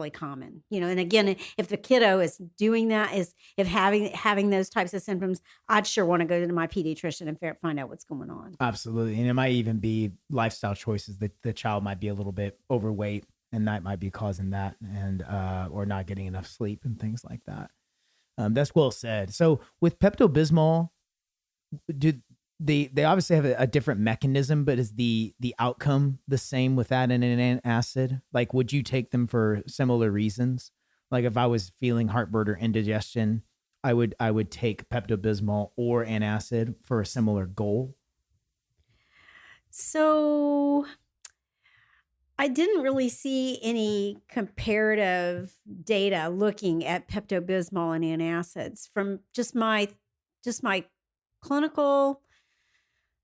common, And again, if the kiddo is doing that, if having those types of symptoms, I'd sure want to go to my pediatrician and find out what's going on. Absolutely. And it might even be lifestyle choices that the child might be a little bit overweight, and that might be causing that, and or not getting enough sleep and things like that. That's well said. So with Pepto-Bismol, they obviously have a different mechanism, but is the outcome the same with that and an antacid? Like, would you take them for similar reasons? Like if I was feeling heartburn or indigestion, I would take Pepto-Bismol or antacid for a similar goal. So I didn't really see any comparative data looking at Pepto-Bismol and antacids from just my clinical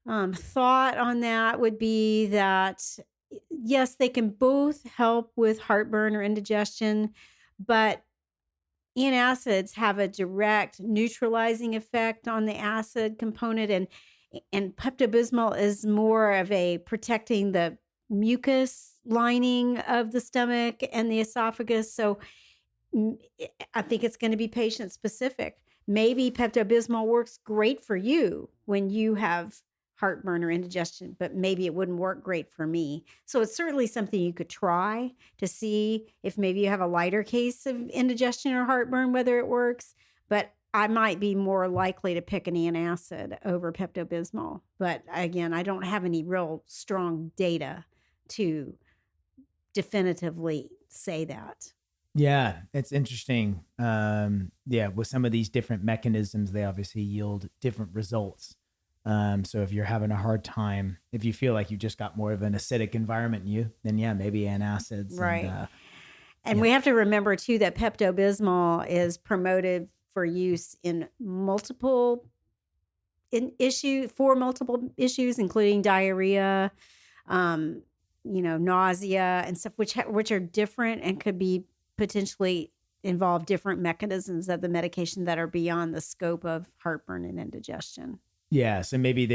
thought on that would be that, yes, they can both help with heartburn or indigestion, but antacids have a direct neutralizing effect on the acid component, and Pepto-Bismol is more of a protecting the mucus lining of the stomach and the esophagus. So I think it's going to be patient specific. Maybe Pepto-Bismol works great for you when you have heartburn or indigestion, but maybe it wouldn't work great for me. So it's certainly something you could try to see if maybe you have a lighter case of indigestion or heartburn, whether it works. But I might be more likely to pick an antacid over Pepto-Bismol. But again, I don't have any real strong data to definitively say that. Yeah, it's interesting. Yeah, with some of these different mechanisms, they obviously yield different results. So if you're having a hard time, if you feel like you just got more of an acidic environment in you, then yeah, maybe antacids. Right. And yeah. we have to remember too that Pepto-Bismol is promoted for use in multiple issues, including diarrhea, nausea and stuff, which are different and could be potentially involve different mechanisms of the medication that are beyond the scope of heartburn and indigestion. Yeah. So maybe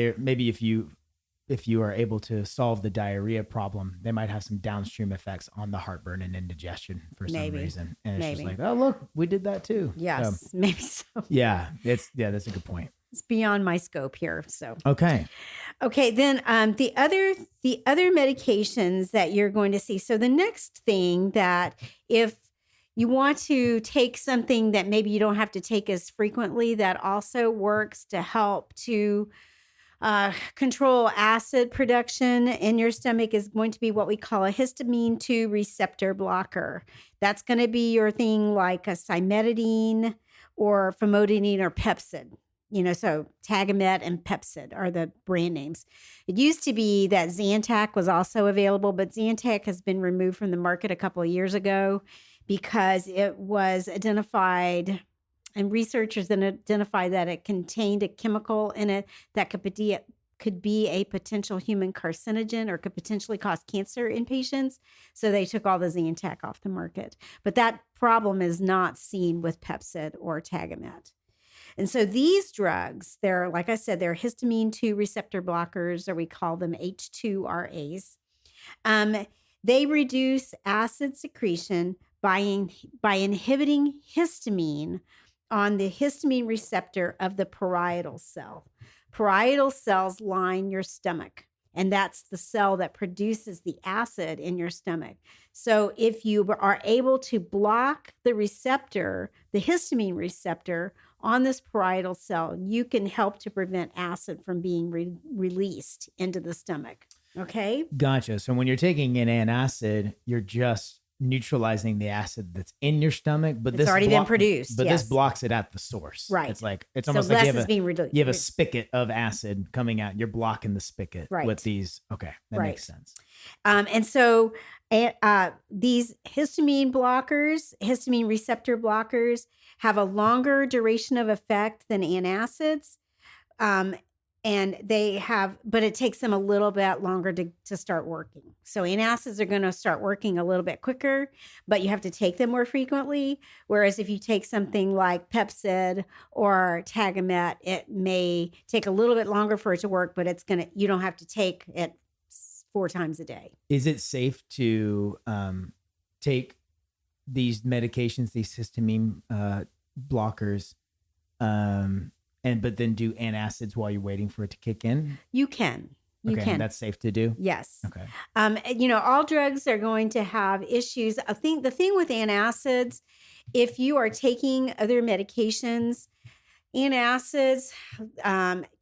if you are able to solve the diarrhea problem, they might have some downstream effects on the heartburn and indigestion for some reason. And it's just like, oh, look, we did that too. Yes, maybe so. Yeah. That's a good point. It's beyond my scope here. So, okay. Then the other medications that you're going to see. So the next thing that if you want to take something that maybe you don't have to take as frequently, that also works to help to control acid production in your stomach, is going to be what we call a histamine 2 receptor blocker. That's going to be your thing like a cimetidine or famotidine or Pepcid. So Tagamet and Pepcid are the brand names. It used to be that Zantac was also available, but Zantac has been removed from the market a couple of years ago because it was identified, and researchers then identified that it contained a chemical in it that could be a potential human carcinogen or could potentially cause cancer in patients. So they took all the Zantac off the market. But that problem is not seen with Pepcid or Tagamet. And so these drugs, they're, like I said, they're histamine 2 receptor blockers, or we call them H2RAs. They reduce acid secretion by inhibiting histamine on the histamine receptor of the parietal cell. Parietal cells line your stomach, and that's the cell that produces the acid in your stomach. So if you are able to block the receptor, the histamine receptor on this parietal cell, you can help to prevent acid from being released into the stomach. Okay? Gotcha. So when you're taking an antacid, you're just neutralizing the acid that's in your stomach, but it's already been produced. But this blocks it at the source. Right. It's almost like you have a reduced. spigot of acid coming out. You're blocking the spigot with these. Okay, that makes sense. And so these histamine receptor blockers, have a longer duration of effect than antacids. But it takes them a little bit longer to start working. So antacids are going to start working a little bit quicker, but you have to take them more frequently. Whereas if you take something like Pepcid or Tagamet, it may take a little bit longer for it to work, but you don't have to take it 4 times a day. Is it safe to take these medications, these histamine blockers, but then do antacids while you're waiting for it to kick in? You can. You can. That's safe to do? Yes. Okay. All drugs are going to have issues. I think the thing with antacids, if you are taking other medications, antacids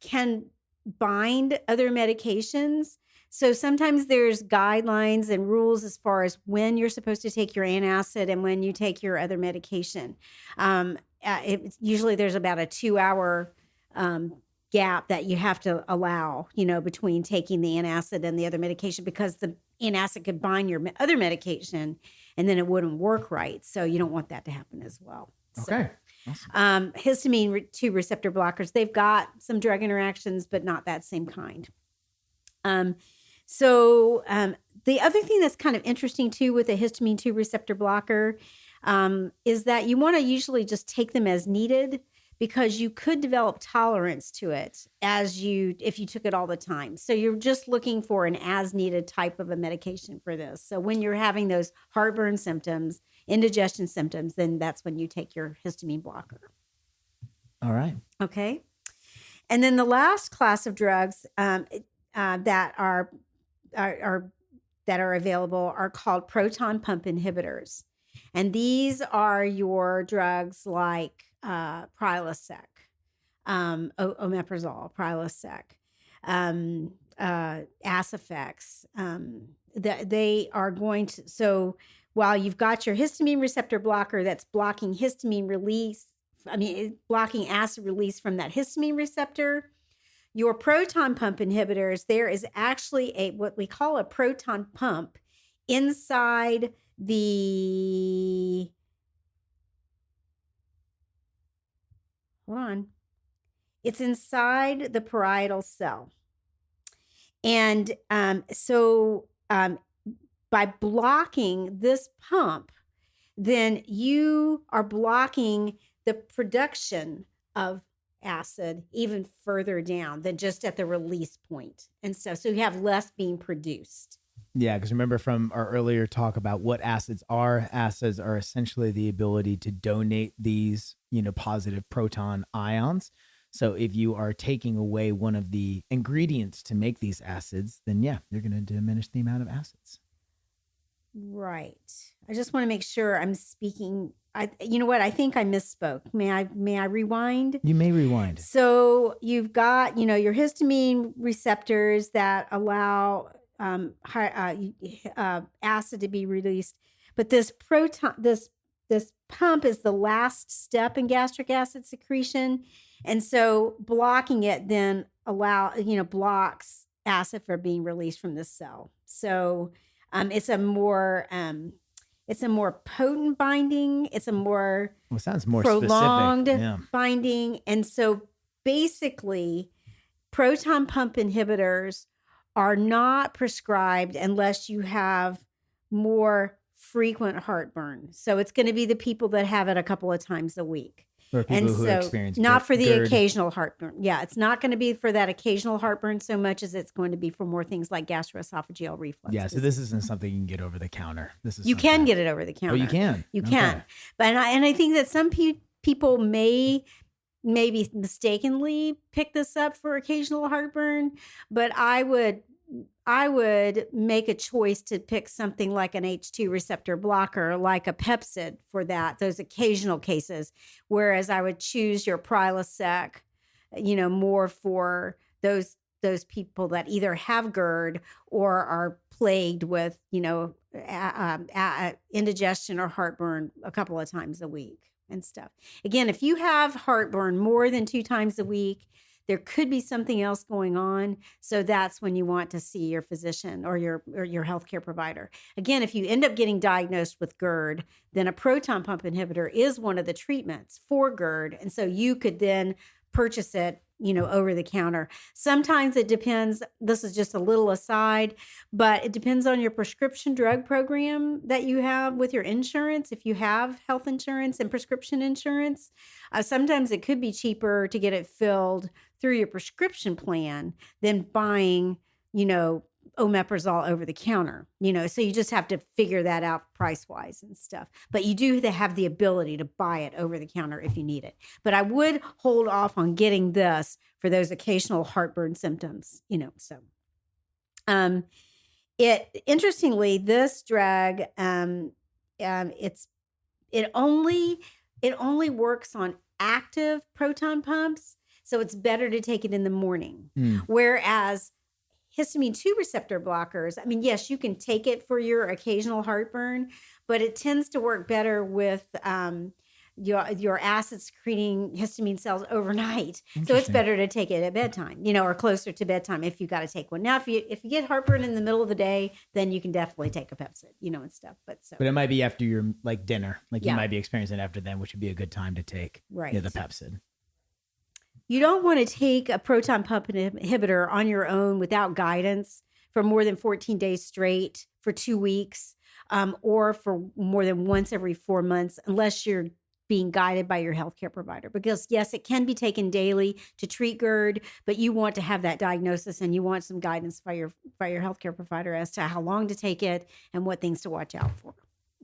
can bind other medications. So sometimes there's guidelines and rules as far as when you're supposed to take your antacid and when you take your other medication. Usually there's about a 2-hour gap that you have to allow, between taking the antacid and the other medication, because the antacid could bind your other medication and then it wouldn't work right. So you don't want that to happen as well. Okay. So, awesome. Histamine 2 receptor blockers, they've got some drug interactions, but not that same kind. The other thing that's kind of interesting too with a histamine 2 receptor blocker is that you want to usually just take them as needed, because you could develop tolerance to it if you took it all the time. So you're just looking for an as needed type of a medication for this. So when you're having those heartburn symptoms, indigestion symptoms, then that's when you take your histamine blocker. All right. Okay. And then the last class of drugs that are available are called proton pump inhibitors. And these are your drugs like Prilosec, omeprazole, Prilosec, Acifex. They are going to, so while you've got your histamine receptor blocker that's blocking histamine release, blocking acid release from that histamine receptor, your proton pump inhibitors, there is actually what we call a proton pump inside it's inside the parietal cell. And by blocking this pump, then you are blocking the production of acid even further down than just at the release point and stuff. So you have less being produced. Yeah, because remember from our earlier talk about what acids are essentially the ability to donate these, positive proton ions. So if you are taking away one of the ingredients to make these acids, then yeah, you're going to diminish the amount of acids. Right. I just want to make sure I'm speaking. You know what? I think I misspoke. May I rewind? You may rewind. So you've got, your histamine receptors that allow acid to be released, but this pump is the last step in gastric acid secretion, and so blocking it then blocks acid from being released from the cell. So it's a more potent binding. It's a more sounds more prolonged specific. binding, and so basically, proton pump inhibitors are not prescribed unless you have more frequent heartburn. So it's going to be the people that have it a couple of times a week. For people who experience not for the GERD. occasional heartburn. Yeah, it's not going to be for that occasional heartburn so much as it's going to be for more things like gastroesophageal reflux. Yeah, so this isn't something you can get over the counter. You can get it over the counter. Oh, you can? You can. But I think that some people may maybe mistakenly pick this up for occasional heartburn, but I would make a choice to pick something like an H2 receptor blocker, like a Pepcid for those occasional cases, whereas I would choose your Prilosec, more for those people that either have GERD or are plagued with, indigestion or heartburn a couple of times a week and stuff. Again, if you have heartburn more than 2 times a week, there could be something else going on. So that's when you want to see your physician or your healthcare provider. Again, if you end up getting diagnosed with GERD, then a proton pump inhibitor is one of the treatments for GERD. And so you could then purchase it, over the counter. Sometimes it depends. This is just a little aside, but it depends on your prescription drug program that you have with your insurance. If you have health insurance and prescription insurance, sometimes it could be cheaper to get it filled through your prescription plan than buying, omeprazole over the counter, so you just have to figure that out price wise and stuff. But you do have the ability to buy it over the counter if you need it. But I would hold off on getting this for those occasional heartburn symptoms, so. Interestingly, this drug, it only works on active proton pumps. So it's better to take it in the morning. Whereas histamine 2 receptor blockers, yes, you can take it for your occasional heartburn, but it tends to work better with your acid secreting histamine cells overnight. So it's better to take it at bedtime, or closer to bedtime if you got to take one. Now, if you get heartburn in the middle of the day, then you can definitely take a Pepcid, and stuff. But it might be after your dinner, you might be experiencing it after then, which would be a good time to take the Pepcid. You don't want to take a proton pump inhibitor on your own without guidance for more than 14 days straight for 2 weeks, or for more than once every 4 months, unless you're being guided by your healthcare provider. Because yes, it can be taken daily to treat GERD, but you want to have that diagnosis and you want some guidance by your healthcare provider as to how long to take it and what things to watch out for.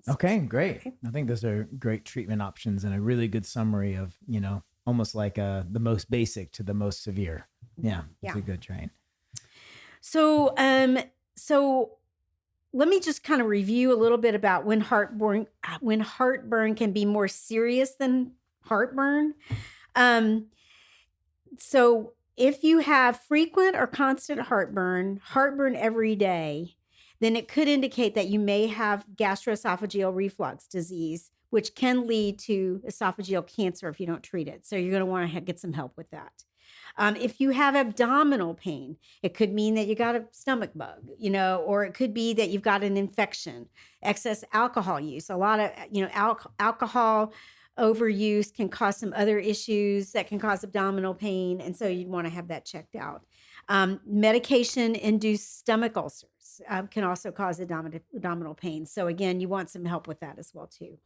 Okay, great. I think those are great treatment options and a really good summary of, almost like the most basic to the most severe. Yeah, it's a good train. So let me just kind of review a little bit about when heartburn can be more serious than heartburn. So if you have frequent or constant heartburn every day, then it could indicate that you may have gastroesophageal reflux disease, which can lead to esophageal cancer if you don't treat it. So you're going to want to get some help with that. If you have abdominal pain, it could mean that you got a stomach bug, or it could be that you've got an infection, excess alcohol use. A lot of, alcohol overuse can cause some other issues that can cause abdominal pain. And so you'd want to have that checked out. Medication-induced stomach ulcers can also cause abdominal pain. So again, you want some help with that as well too.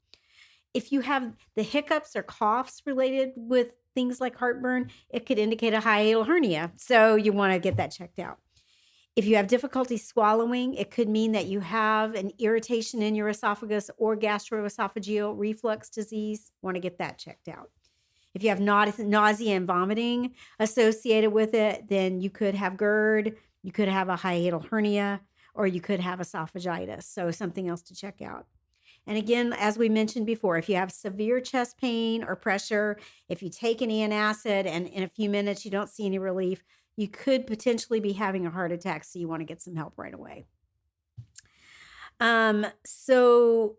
If you have the hiccups or coughs related with things like heartburn, it could indicate a hiatal hernia. So you want to get that checked out. If you have difficulty swallowing, it could mean that you have an irritation in your esophagus or gastroesophageal reflux disease. Want to get that checked out. If you have nausea and vomiting associated with it, then you could have GERD, you could have a hiatal hernia, or you could have esophagitis. So something else to check out. And again, as we mentioned before, if you have severe chest pain or pressure, if you take an antacid and in a few minutes you don't see any relief, you could potentially be having a heart attack. So you want to get some help right away. So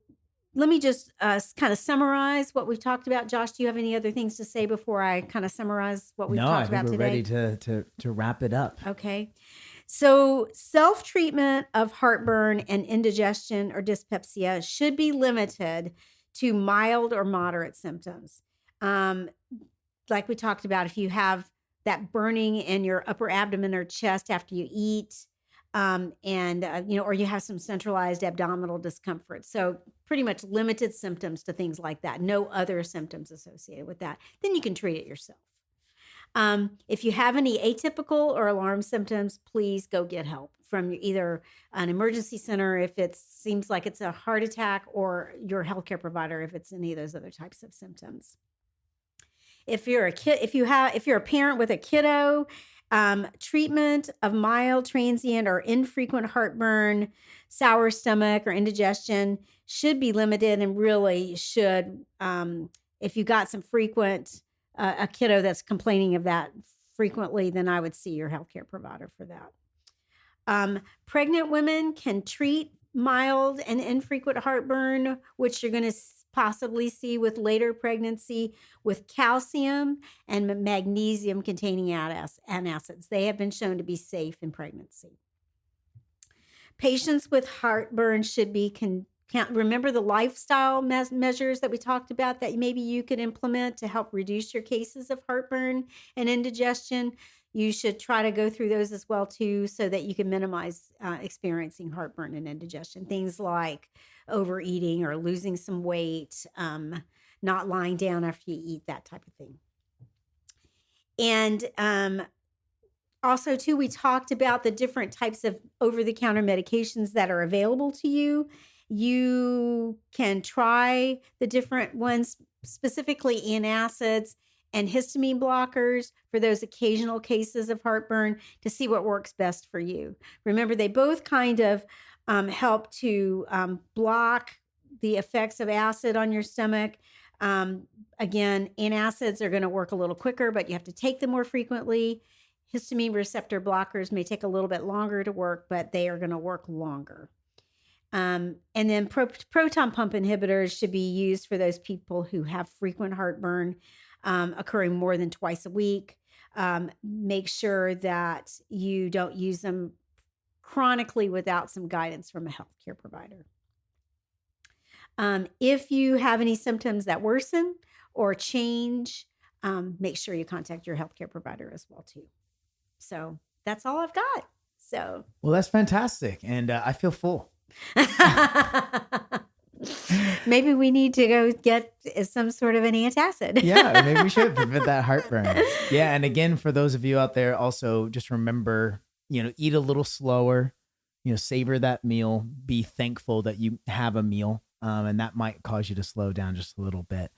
let me just kind of summarize what we've talked about. Josh, do you have any other things to say before I kind of summarize what we've talked about today? No, I think we're ready to wrap it up. Okay. So self-treatment of heartburn and indigestion or dyspepsia should be limited to mild or moderate symptoms. Like we talked about, if you have that burning in your upper abdomen or chest after you eat, or you have some centralized abdominal discomfort. So pretty much limited symptoms to things like that. No other symptoms associated with that. Then you can treat it yourself. If you have any atypical or alarm symptoms, please go get help from either an emergency center if it seems like it's a heart attack, or your healthcare provider if it's any of those other types of symptoms. If you're a parent with a kiddo, treatment of mild, transient, or infrequent heartburn, sour stomach, or indigestion should be limited, and really should, if you got some frequent a kiddo that's complaining of that frequently, then I would see your healthcare provider for that. Pregnant women can treat mild and infrequent heartburn, which you're going to possibly see with later pregnancy, with calcium and magnesium containing antacids. They have been shown to be safe in pregnancy. Patients with heartburn should be remember the lifestyle measures that we talked about that maybe you could implement to help reduce your cases of heartburn and indigestion. You should try to go through those as well too, so that you can minimize experiencing heartburn and indigestion. Things like overeating or losing some weight, not lying down after you eat, that type of thing. And also too, we talked about the different types of over-the-counter medications that are available to you. You can try the different ones, specifically antacids and histamine blockers for those occasional cases of heartburn, to see what works best for you. Remember, they both kind of help to block the effects of acid on your stomach. Again, antacids are going to work a little quicker, but you have to take them more frequently. Histamine receptor blockers may take a little bit longer to work, but they are going to work longer. And then proton pump inhibitors should be used for those people who have frequent heartburn occurring more than twice a week. Make sure that you don't use them chronically without some guidance from a healthcare provider. If you have any symptoms that worsen or change, make sure you contact your healthcare provider as well too. So that's all I've got. So, well, that's fantastic. And I feel full. Maybe we need to go get some sort of an antacid. Yeah, maybe we should prevent that heartburn. Yeah, and again, for those of you out there, also just remember, eat a little slower, savor that meal, be thankful that you have a meal, and that might cause you to slow down just a little bit.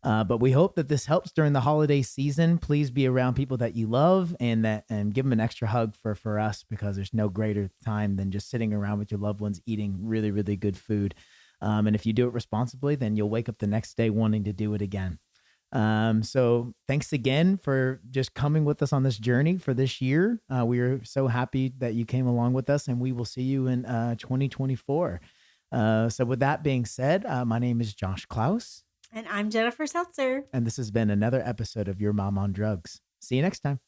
But we hope that this helps during the holiday season. Please be around people that you love and give them an extra hug for us, because there's no greater time than just sitting around with your loved ones eating really, really good food. And if you do it responsibly, then you'll wake up the next day wanting to do it again. So thanks again for just coming with us on this journey for this year. We are so happy that you came along with us, and we will see you in 2024. So with that being said, my name is Josh Klaus, And I'm Jennifer Seltzer. and this has been another episode of Your Mom on Drugs. See you next time.